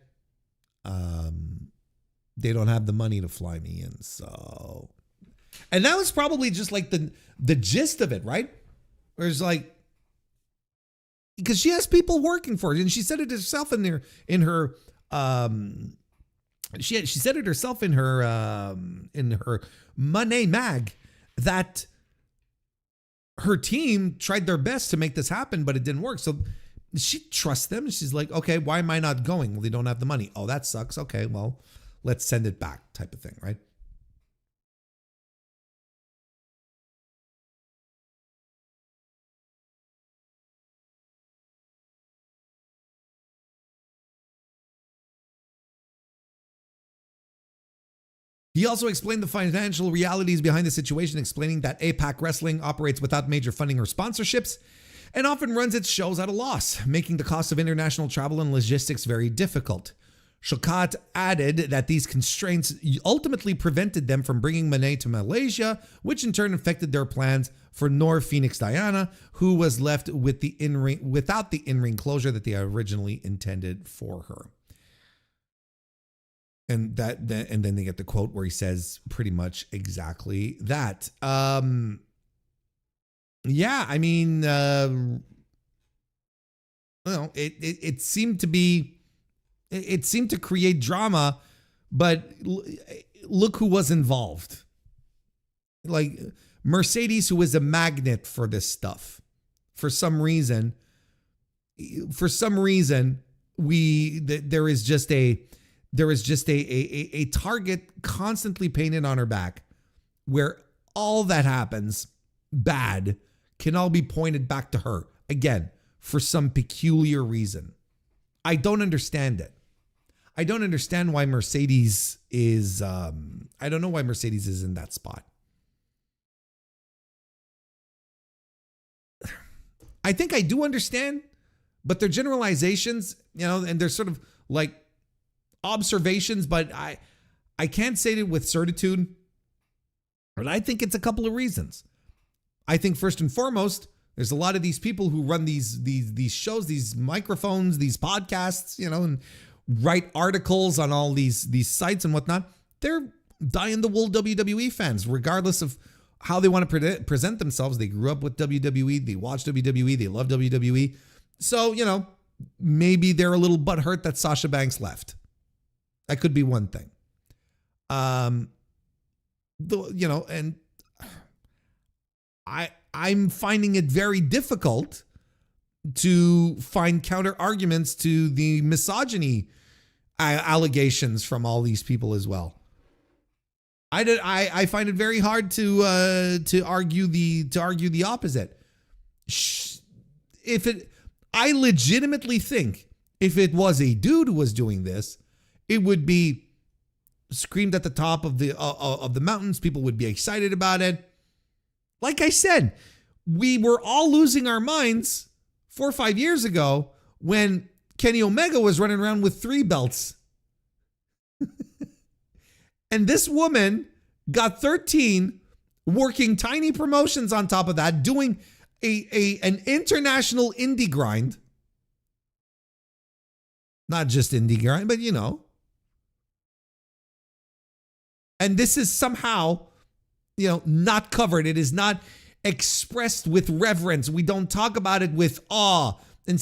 they don't have the money to fly me in. So, and that was probably just like the gist of it, right? Where it's like, because she has people working for her, and she said it herself she said it herself in her Money Mag that her team tried their best to make this happen, but it didn't work. So she trusts them. She's like, okay, why am I not going? Well, they don't have the money. Oh, that sucks. Okay, well, let's send it back type of thing, right? He also explained the financial realities behind the situation, explaining that APAC Wrestling operates without major funding or sponsorships and often runs its shows at a loss, making the cost of international travel and logistics very difficult. Shokat added that these constraints ultimately prevented them from bringing Monet to Malaysia, which in turn affected their plans for Nor Phoenix Diana, who was left with without the in-ring closure that they originally intended for her. And and then they get the quote where he says pretty much exactly that. Yeah, I mean, well, it seemed to be, it seemed to create drama, but look who was involved. Like Mercedes, who is a magnet for this stuff. For some reason, there is just a target constantly painted on her back, where all that happens bad can all be pointed back to her again for some peculiar reason. I don't understand it. I don't understand why Mercedes is I don't know why Mercedes is in that spot. I think I do understand, but they're generalizations, and they're sort of like observations, but I can't say it with certitude. But I think it's a couple of reasons. I think first and foremost, there's a lot of these people who run these shows, these microphones, these podcasts, and write articles on all these sites and whatnot. They're die-in-the-wool WWE fans, regardless of how they want to present themselves. They grew up with WWE, they watch WWE, they love WWE. So, maybe they're a little butthurt that Sasha Banks left. That could be one thing. And I'm finding it very difficult to find counter arguments to the misogyny allegations from all these people as well. I find it very hard to argue the opposite. I legitimately think if it was a dude who was doing this, it would be screamed at the top of the mountains. People would be excited about it. Like I said, we were all losing our minds 4 or 5 years ago when Kenny Omega was running around with 3 belts. And this woman got 13, working tiny promotions on top of that, doing an international indie grind. Not just indie grind, but And this is somehow, not covered. It is not expressed with reverence. We don't talk about it with awe and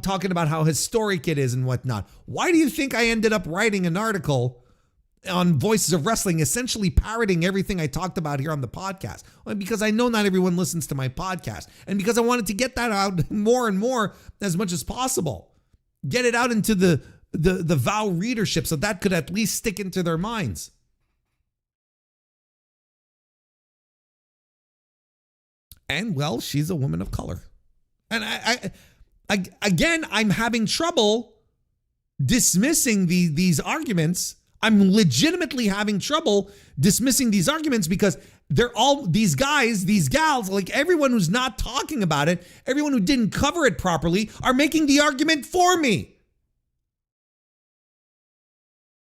talking about how historic it is and whatnot. Why do you think I ended up writing an article on Voices of Wrestling, essentially parroting everything I talked about here on the podcast? Well, because I know not everyone listens to my podcast, and because I wanted to get that out more and more as much as possible. Get it out into the the vow readership, so that could at least stick into their minds. And well, she's a woman of color. And I'm having trouble dismissing these arguments. I'm legitimately having trouble dismissing these arguments because they're all, these guys, these gals, like everyone who's not talking about it, everyone who didn't cover it properly are making the argument for me.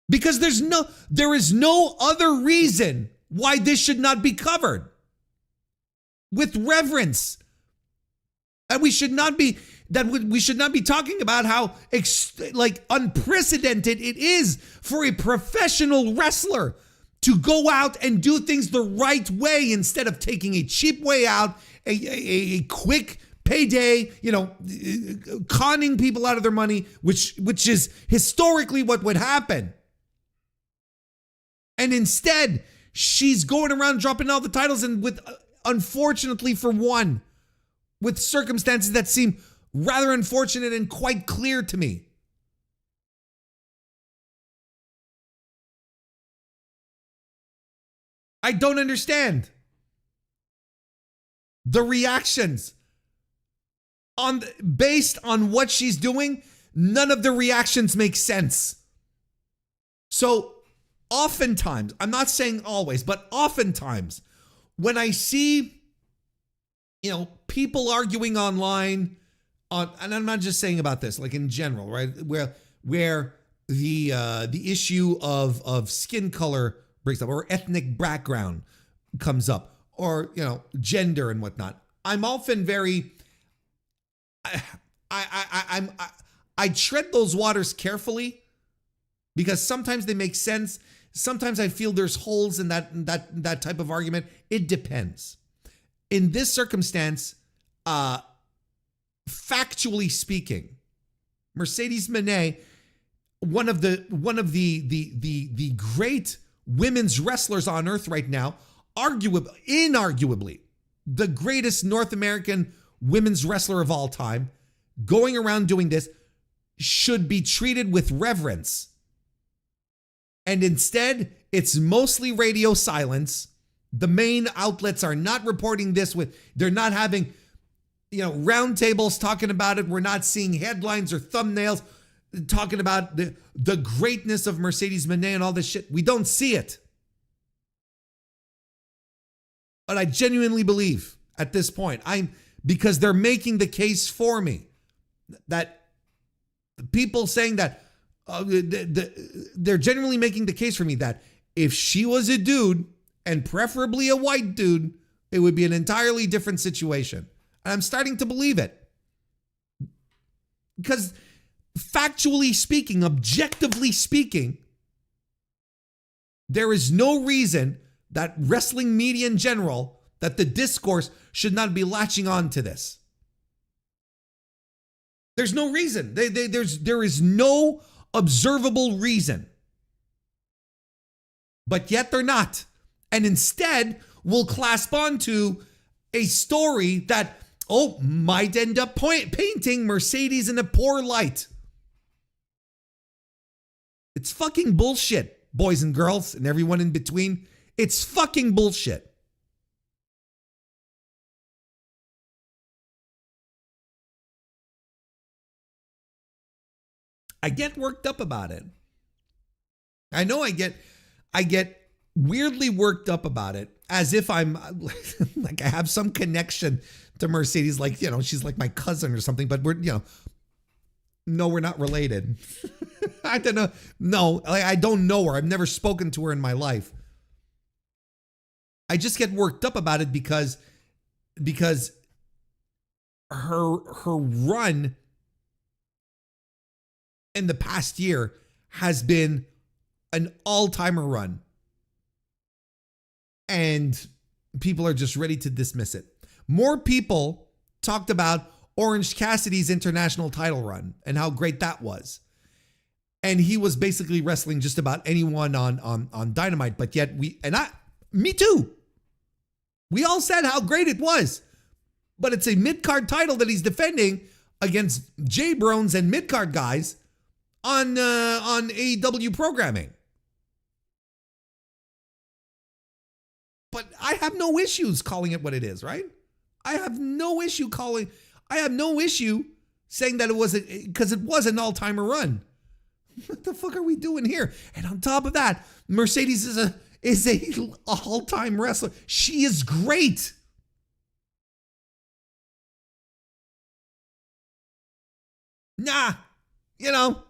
Because there is no other reason why this should not be covered with reverence. And we should not be talking about how unprecedented it is for a professional wrestler to go out and do things the right way instead of taking a cheap way out, a quick payday, conning people out of their money, which is historically what would happen. And instead, she's going around dropping all the titles, and unfortunately for one, with circumstances that seem rather unfortunate and quite clear to me. I don't understand the reactions based on what she's doing. None of the reactions make sense. So oftentimes, I'm not saying always, but oftentimes when I see, people arguing online and I'm not just saying about this, like in general, right? Where the issue of skin color breaks up, or ethnic background comes up, or gender and whatnot. I'm often very I tread those waters carefully because sometimes they make sense. Sometimes I feel there's holes in that type of argument. It depends. In this circumstance, factually speaking, Mercedes Moné, one of the great women's wrestlers on earth right now, inarguably the greatest North American women's wrestler of all time, going around doing this, should be treated with reverence. And instead, it's mostly radio silence. The main outlets are not reporting this they're not having, roundtables talking about it. We're not seeing headlines or thumbnails talking about the greatness of Mercedes Moné and all this shit. We don't see it. But I genuinely believe at this point, because they're making the case for me, that people saying that, they're genuinely making the case for me that if she was a dude, and preferably a white dude, it would be an entirely different situation. And I'm starting to believe it. Because factually speaking, objectively speaking, there is no reason that wrestling media in general, that the discourse should not be latching on to this. There's no reason. There is no observable reason. But yet they're not. And instead will clasp onto a story that, might end up painting Mercedes in a poor light. It's fucking bullshit, boys and girls and everyone in between. It's fucking bullshit. I get worked up about it. I know I get weirdly worked up about it, as if I'm like I have some connection to Mercedes, like, she's like my cousin or something, but we're, no, we're not related. I don't know. No, I don't know her. I've never spoken to her in my life. I just get worked up about it because her run in the past year has been an all-timer run. And people are just ready to dismiss it. More people talked about Orange Cassidy's international title run and how great that was. And he was basically wrestling just about anyone on Dynamite, but yet me too. We all said how great it was. But it's a mid-card title that he's defending against J-Brones and mid-card guys on AEW programming. But I have no issues calling it what it is, right? I have no issue saying that it was because it was an all-timer run. What the fuck are we doing here? And on top of that, Mercedes is a all-time wrestler. She is great. Nah, you know,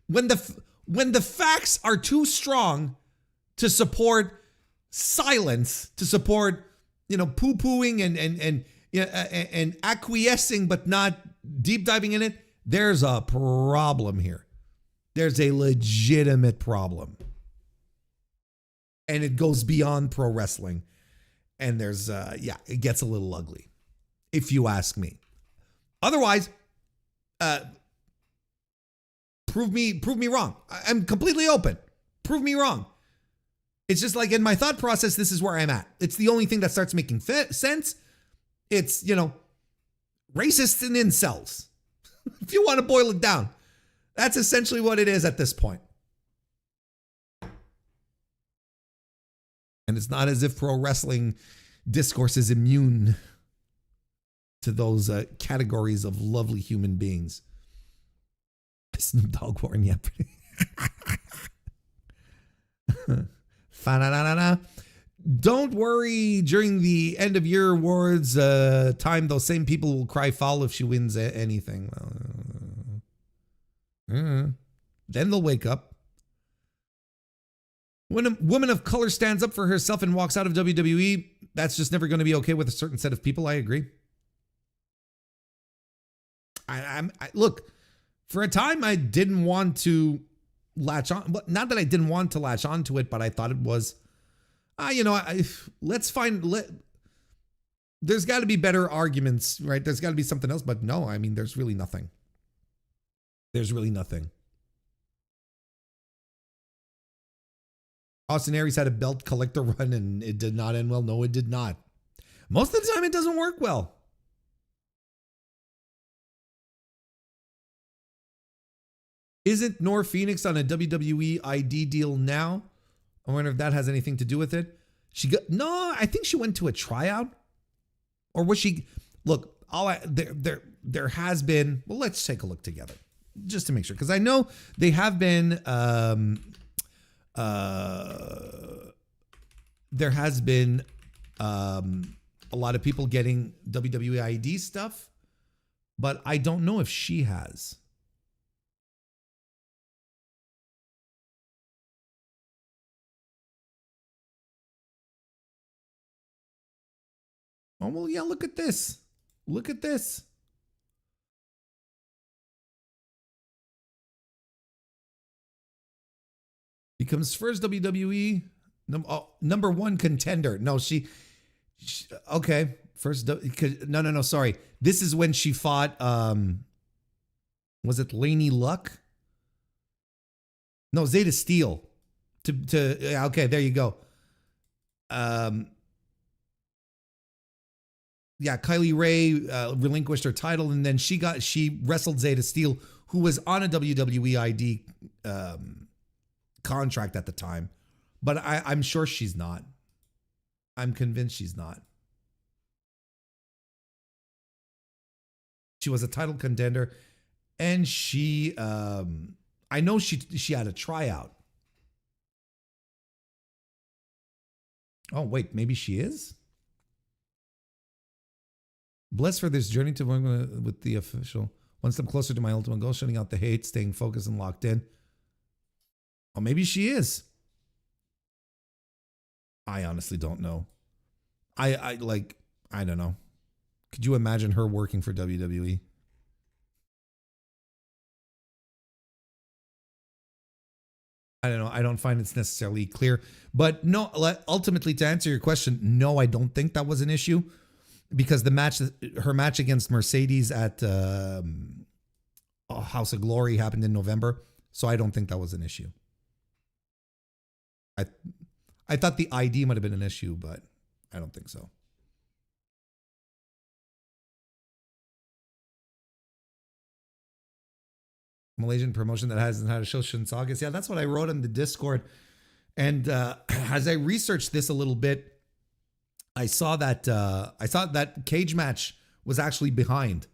when the facts are too strong to support silence, to support, you know, poo-pooing and acquiescing but not deep diving in it, there's a problem here. There's a legitimate problem. And it goes beyond pro wrestling. And there's it gets a little ugly, if you ask me. Otherwise, prove me wrong. I'm completely open. Prove me wrong. It's just like in my thought process, this is where I'm at. It's the only thing that starts making sense. It's, you know, racists and incels. If you want to boil it down, that's essentially what it is at this point. And it's not as if pro wrestling discourse is immune to those categories of lovely human beings. Snoop Dogg Warren, yeah. Don't worry, during the end of year awards time, those same people will cry foul if she wins anything. Then they'll wake up. When a woman of color stands up for herself and walks out of WWE, that's just never going to be okay with a certain set of people. I agree. I look, for a time I didn't want to latch on, but not that I didn't want to latch onto it, but I thought it was, there's got to be better arguments, right? There's got to be something else, but no, I mean, there's really nothing. There's really nothing. Austin Aries had a belt collector run and it did not end well. No, it did not. Most of the time, it doesn't work well. Isn't Nor Phoenix on a WWE ID deal now? I wonder if that has anything to do with it. No, I think she went to a tryout. Or was she? Look, there has been. Well, let's take a look together just to make sure, because I know they have been. There has been a lot of people getting WWE ID stuff, but I don't know if she has. Oh, well, yeah, look at this. Look at this. Becomes first WWE number one contender. No, she okay. First, no, sorry. This is when she fought, was it Laney Luck? No, Zeta Steel. Okay, there you go. Yeah, Kylie Ray relinquished her title, and then she wrestled Zeta Steel, who was on a WWE ID contract at the time, but I'm sure she's not. I'm convinced she's not. She was a title contender, and she, I know she had a tryout. Oh wait, maybe she is. Blessed for this journey to with the official. One step closer to my ultimate goal, shutting out the hate, staying focused and locked in. Oh, maybe she is. I honestly don't know. I don't know. Could you imagine her working for WWE? I don't know. I don't find it's necessarily clear. But no, ultimately, to answer your question, no, I don't think that was an issue. Because her match against Mercedes at House of Glory happened in November. So I don't think that was an issue. I thought the ID might have been an issue, but I don't think so. Malaysian promotion that hasn't had a show since August. Yeah, that's what I wrote on the Discord. And as I researched this a little bit, I saw that Cage Match was actually behind.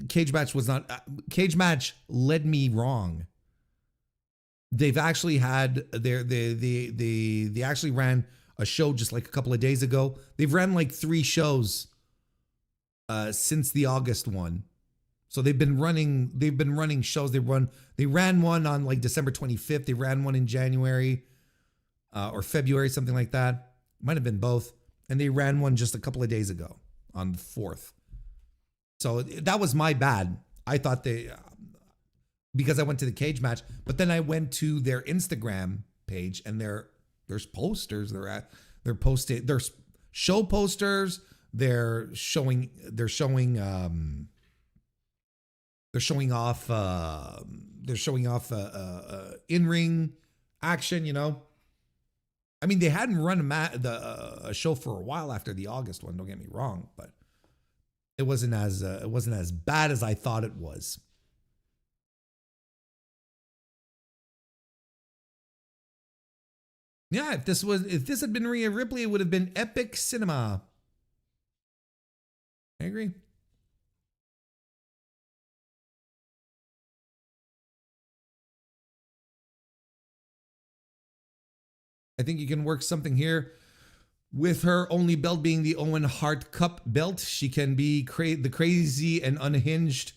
Cage Match was not. Cage Match led me wrong. They've actually had they actually ran a show just like a couple of days ago. They've ran like 3 shows since the August one. So they've been running shows. They ran one on like December 25th. They ran one in January or February, something like that. Might have been both. And they ran one just a couple of days ago on the 4th. So that was my bad. I thought because I went to the Cage Match, but then I went to their Instagram page and there's posters. They're posted. There's show posters. They're showing off in-ring action, you know. I mean, they hadn't run a show for a while after the August one, don't get me wrong, but it wasn't as bad as I thought it was. Yeah, if this had been Rhea Ripley, it would have been epic cinema. I agree. I think you can work something here with her only belt being the Owen Hart Cup belt. She can be the crazy and unhinged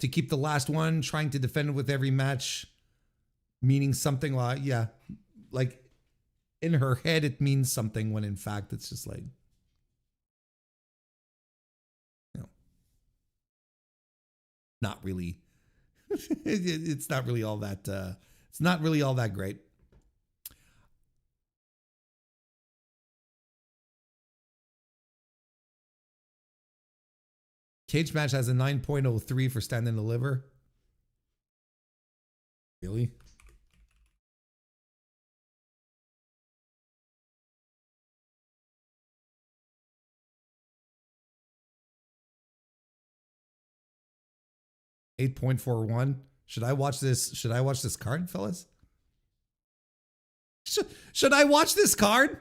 to keep the last one, trying to defend it with every match, meaning something like, yeah, like in her head, it means something when in fact it's just like, you know, not really, it's not really all that, it's not really all that great. Cage Match has a 9.03 for Stand and Deliver. Really? $8.41. Should I watch this? Should I watch this card, fellas? Should I watch this card?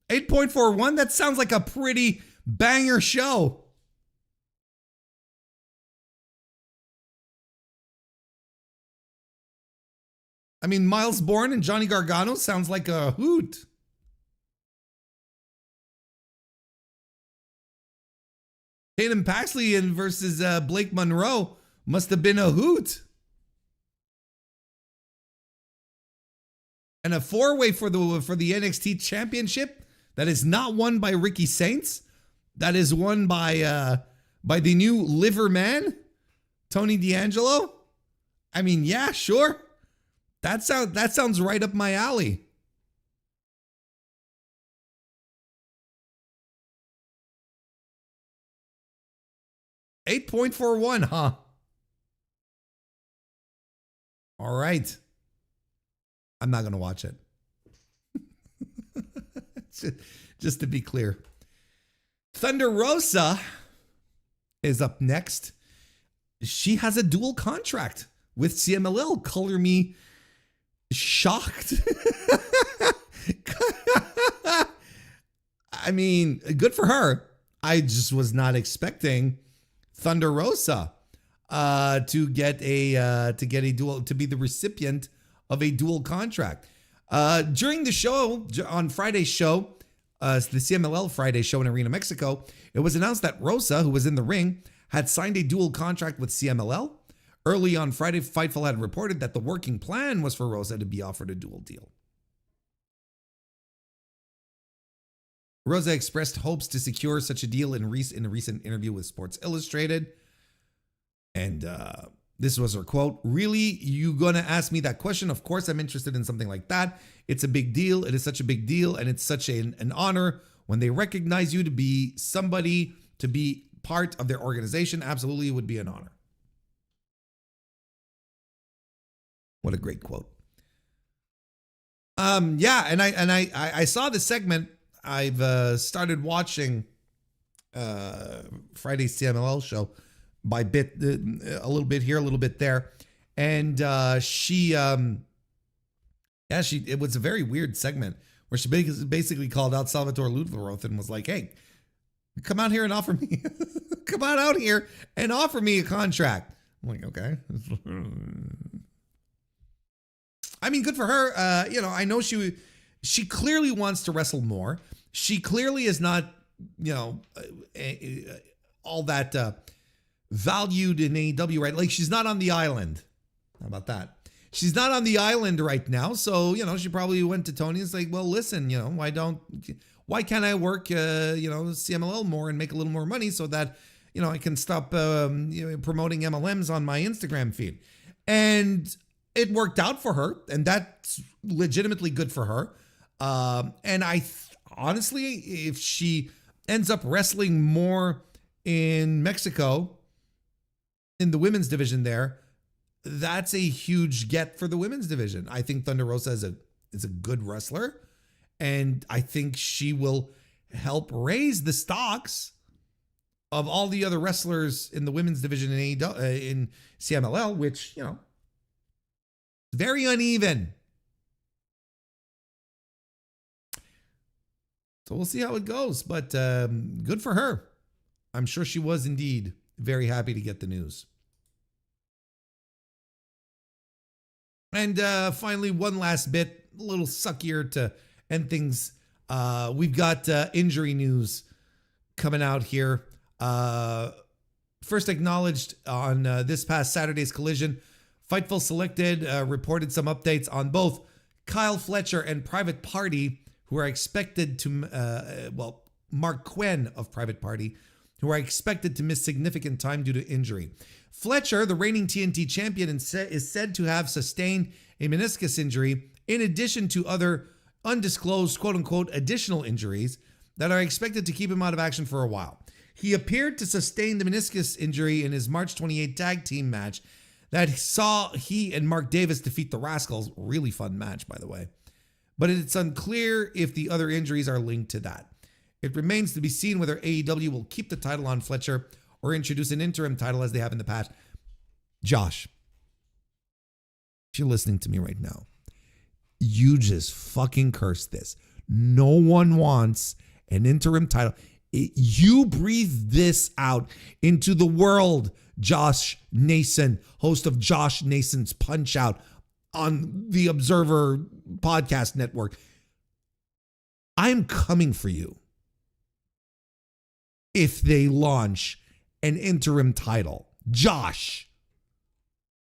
8.41? That sounds like a pretty banger show. I mean, Miles Bourne and Johnny Gargano sounds like a hoot. Tatum Paxley versus Blake Monroe must have been a hoot. And a 4-way for the NXT Championship that is not won by Ricky Saints. That is won by the new liver man, Tony D'Angelo. I mean, yeah, sure. That sounds right up my alley. $8.41, huh? All right. I'm not going to watch it. Just to be clear. Thunder Rosa is up next. She has a dual contract with CMLL. Color me shocked. I mean, good for her. I just was not expecting Thunder Rosa to get a dual, to be the recipient of a dual contract. During the show, on Friday's show, the CMLL Friday show in Arena, Mexico, it was announced that Rosa, who was in the ring, had signed a dual contract with CMLL. Early on Friday, Fightful had reported that the working plan was for Rosa to be offered a dual deal. Rosa expressed hopes to secure such a deal in a recent interview with Sports Illustrated. And this was her quote, "Really, you gonna ask me that question? Of course I'm interested in something like that. It's a big deal. It is such a big deal. And it's such an honor when they recognize you to be somebody, to be part of their organization. Absolutely, it would be an honor." What a great quote. Yeah, and I saw the segment. I've started watching Friday's CMLL show by bit, a little bit here, a little bit there. And it was a very weird segment where she basically called out Salvatore Ludviroth and was like, hey, come out here and offer me, come on out here and offer me a contract. I'm like, okay. I mean, good for her. I know she clearly wants to wrestle more. She clearly is not, all that valued in AEW, right? Like, she's not on the island. How about that? She's not on the island right now. So, she probably went to Tony and was like, well, listen, why can't I work, CMLL more and make a little more money so that, I can stop, promoting MLMs on my Instagram feed. And it worked out for her, and that's legitimately good for her. And honestly, if she ends up wrestling more in Mexico, in the women's division there, that's a huge get for the women's division. I think Thunder Rosa is a good wrestler, and I think she will help raise the stocks of all the other wrestlers in the women's division in CMLL, which, very uneven. So we'll see how it goes, but good for her. I'm sure she was indeed very happy to get the news. And finally, one last bit, a little suckier to end things. We've got injury news coming out here. First acknowledged on this past Saturday's Collision, Fightful Selected reported some updates on both Kyle Fletcher and Private Party, who are expected to, Mark Quinn of Private Party, who are expected to miss significant time due to injury. Fletcher, the reigning TNT champion, is said to have sustained a meniscus injury in addition to other undisclosed, quote-unquote, additional injuries that are expected to keep him out of action for a while. He appeared to sustain the meniscus injury in his March 28 tag team match that saw he and Mark Davis defeat the Rascals. Really fun match, by the way. But it's unclear if the other injuries are linked to that. It remains to be seen whether AEW will keep the title on Fletcher or introduce an interim title as they have in the past. Josh, if you're listening to me right now, you just fucking curse this. No one wants an interim title. You breathe this out into the world, Josh Nason, host of Josh Nason's Punch Out on the Observer Podcast Network. I'm coming for you if they launch an interim title. Josh,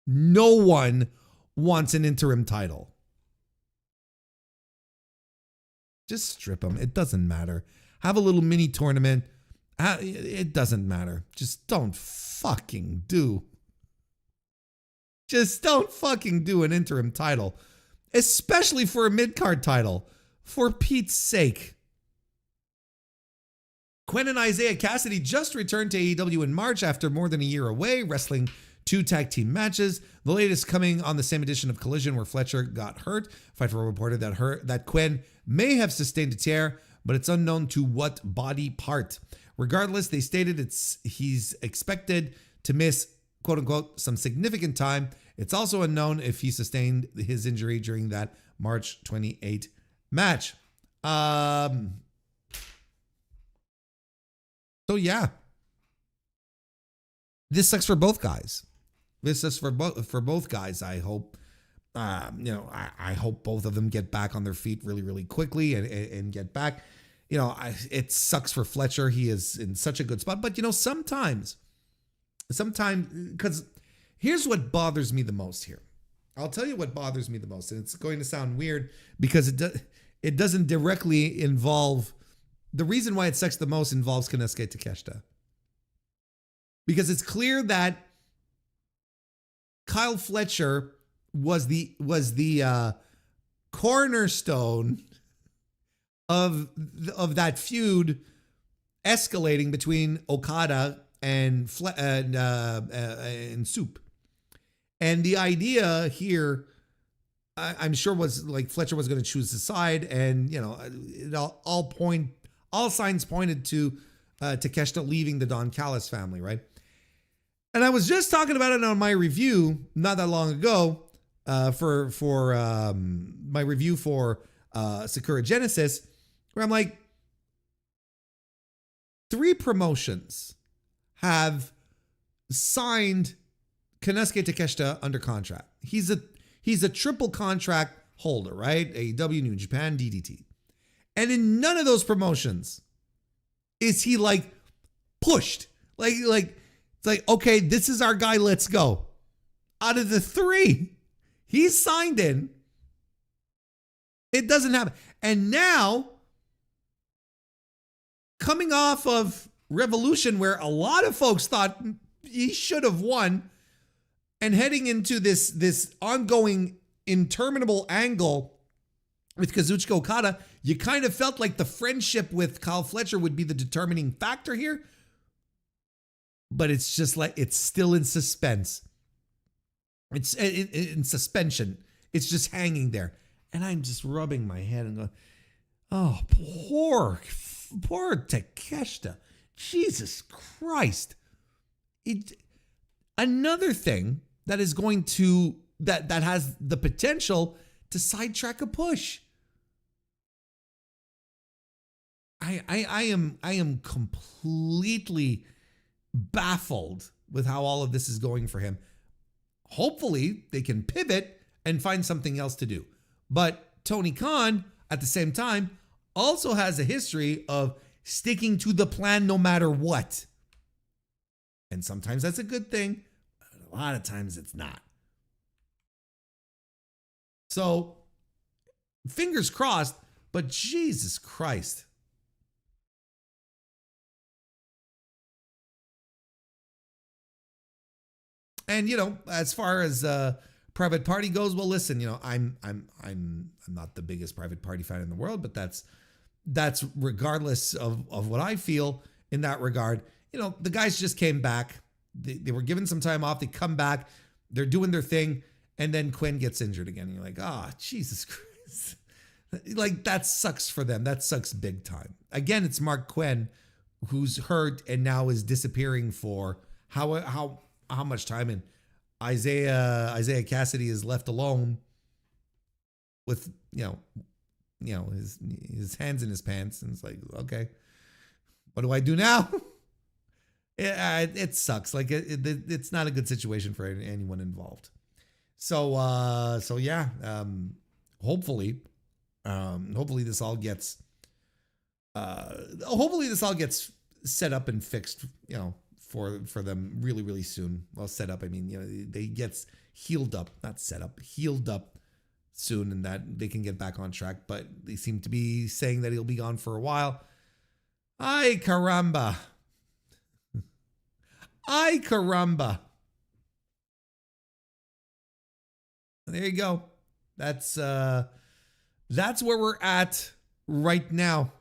no one wants an interim title. Just strip them. It doesn't matter. Have a little mini tournament. It doesn't matter. Just don't fucking do. Just don't fucking do an interim title. Especially for a mid-card title. For Pete's sake. Quinn and Isaiah Cassidy just returned to AEW in March after more than a year away, wrestling 2 tag team matches. The latest coming on the same edition of Collision where Fletcher got hurt. Fightful reported that Quinn may have sustained a tear, but it's unknown to what body part. Regardless, they stated he's expected to miss, quote unquote, some significant time. It's also unknown if he sustained his injury during that March 28 match. So yeah, this sucks for both guys. This sucks for both guys. I hope, I hope both of them get back on their feet really, really quickly and get back. It sucks for Fletcher. He is in such a good spot. But sometimes, because here's what bothers me the most here. I'll tell you what bothers me the most, and it's going to sound weird because it doesn't directly involve. The reason why it sucks the most involves Konosuke Takeshita. Because it's clear that Kyle Fletcher was the cornerstone of that feud escalating between Okada and Soup. And the idea here, I'm sure, was like Fletcher was going to choose his side, and all signs pointed to Takeshita leaving the Don Callis family, right? And I was just talking about it on my review not that long ago for my review for Sakura Genesis, where I'm like, 3 promotions have signed Konosuke Takeshita under contract. He's a triple contract holder, right? AEW, New Japan, DDT. And in none of those promotions is he like pushed. Like it's like, okay, this is our guy, let's go. Out of the 3 he's signed in, it doesn't happen. And now, coming off of Revolution, where a lot of folks thought he should have won, and heading into this ongoing interminable angle with Kazuchika Okada, you kind of felt like the friendship with Kyle Fletcher would be the determining factor here. But it's just like, it's still in suspense. It's in suspension. It's just hanging there. And I'm just rubbing my head and going, oh, poor Takeshita. Jesus Christ. Another thing that is going to, that has the potential to sidetrack a push. I am completely baffled with how all of this is going for him. Hopefully they can pivot and find something else to do. But Tony Khan, at the same time, also has a history of sticking to the plan no matter what. And sometimes that's a good thing, but a lot of times it's not. So, fingers crossed, but Jesus Christ. And as far as Private Party goes, well, listen, I'm not the biggest Private Party fan in the world, but that's regardless of what I feel in that regard. The guys just came back. They were given some time off. They come back. They're doing their thing. And then Quinn gets injured again. And you're like, oh, Jesus Christ. Like, that sucks for them. That sucks big time. Again, it's Mark Quinn who's hurt and now is disappearing for how much time? And Isaiah Cassidy is left alone with, his hands in his pants. And it's like, okay, what do I do now? It sucks. Like it's not a good situation for anyone involved. So yeah, hopefully this all gets set up and fixed, for them really, really soon. Well, set up, I mean, they gets healed up, not set up, healed up soon, and that they can get back on track. But they seem to be saying that he'll be gone for a while. Ay caramba. Ay caramba. There you go. That's where we're at right now.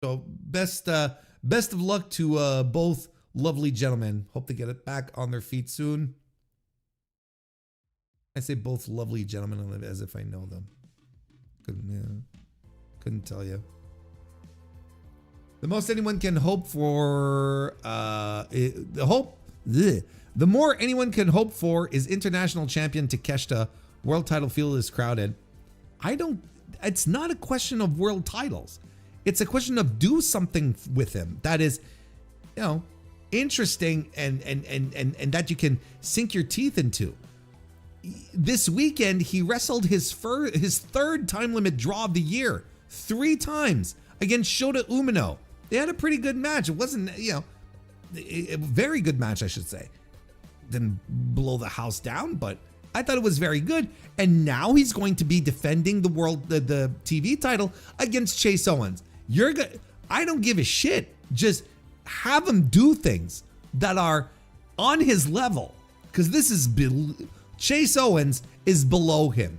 So best of luck to both lovely gentlemen. Hope they get it back on their feet soon. I say both lovely gentlemen as if I know them. Couldn't tell you. The most anyone can hope for, the more anyone can hope for is international champion Takeshita. World title field is crowded. It's not a question of world titles. It's a question of do something with him that is, interesting and that you can sink your teeth into. This weekend, he wrestled his third time limit draw of the year 3 times against Shota Umino. They had a pretty good match. It wasn't, a very good match, I should say. Didn't blow the house down, but I thought it was very good. And now he's going to be defending the TV title against Chase Owens. I don't give a shit. Just have him do things that are on his level, because this is Chase Owens is below him.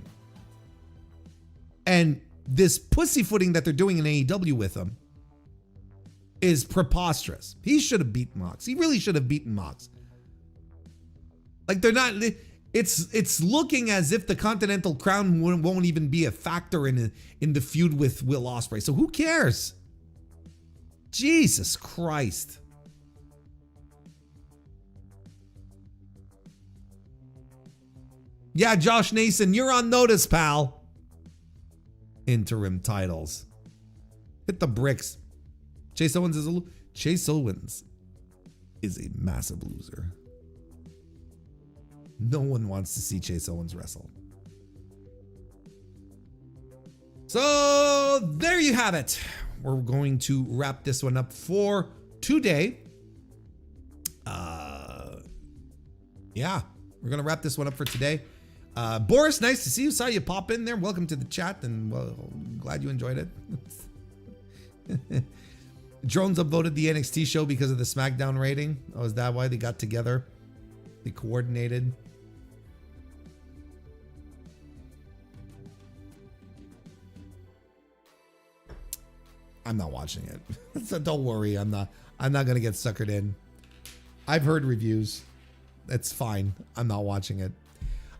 And this pussyfooting that they're doing in AEW with him is preposterous. He should have beaten Mox. He really should have beaten Mox. Like, they're not. It's looking as if the Continental Crown won't even be a factor in the feud with Will Ospreay. So who cares? Jesus Christ. Yeah, Josh Nason, you're on notice, pal. Interim titles. Hit the bricks. Chase Owens is a massive loser. No one wants to see Chase Owens wrestle. So there you have it. We're going to wrap this one up for today. Yeah, we're going to wrap this one up for today. Boris, nice to see you. Saw you pop in there. Welcome to the chat, and well, glad you enjoyed it. Drones upvoted the NXT show because of the SmackDown rating. Oh, is that why they got together? They coordinated. I'm not watching it. So don't worry, I'm not gonna get suckered in. I've heard reviews. It's fine. I'm not watching it.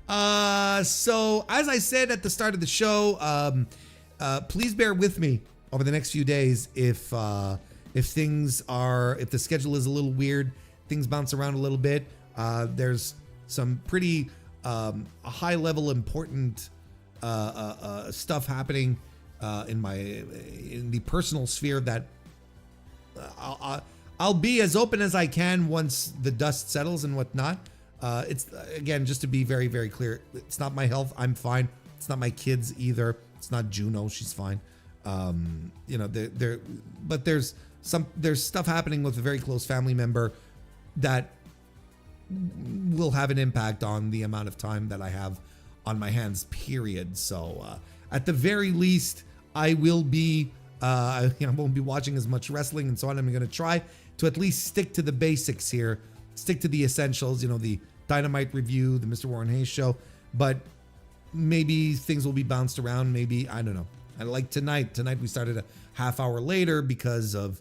So as I said at the start of the show, please bear with me over the next few days if the schedule is a little weird, things bounce around a little bit. There's some pretty high level important stuff happening in the personal sphere that I'll be as open as I can once the dust settles and whatnot. It's again, just to be very, very clear, it's not my health. I'm fine. It's not my kids either. It's not Juno. She's fine. But there's stuff happening with a very close family member that will have an impact on the amount of time that I have on my hands, period. So at the very least, I will be I won't be watching as much wrestling and so on. I'm going to try to at least stick to the basics here, stick to the essentials, the Dynamite review, the Mr. Warren Hayes show, but maybe things will be bounced around. Maybe, I don't know. I like tonight we started a half hour later because of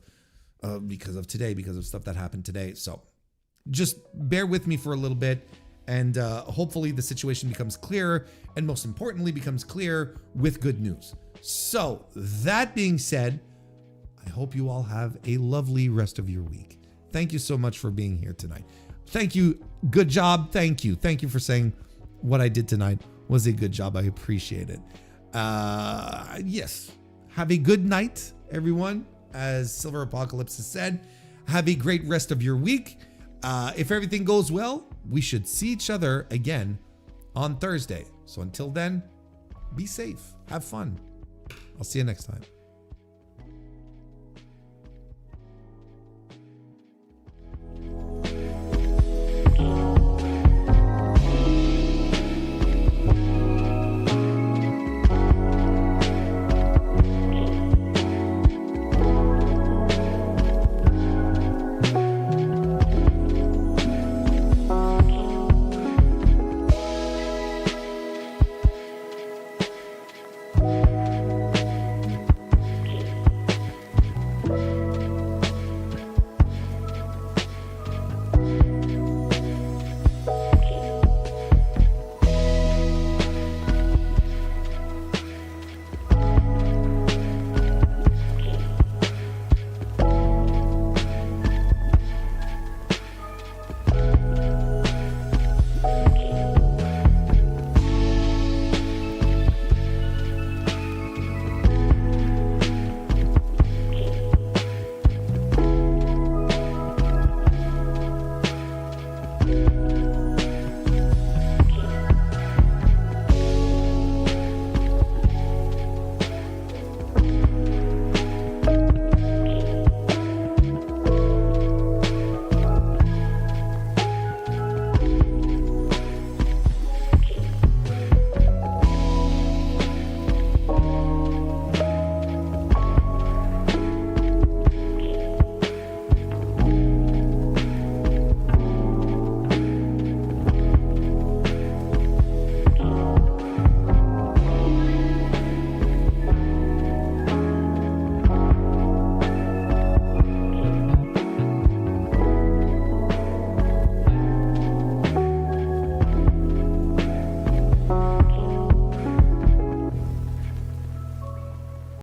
today, because of stuff that happened today. So just bear with me for a little bit, and hopefully the situation becomes clearer, and most importantly becomes clear with good news. So that being said, I hope you all have a lovely rest of your week. Thank you so much for being here tonight. Thank you. Good job. Thank you. Thank you for saying what I did tonight was a good job. I appreciate it. Yes. Have a good night, everyone. As Silver Apocalypse has said, have a great rest of your week. If everything goes well, we should see each other again on Thursday. So until then, be safe. Have fun. I'll see you next time.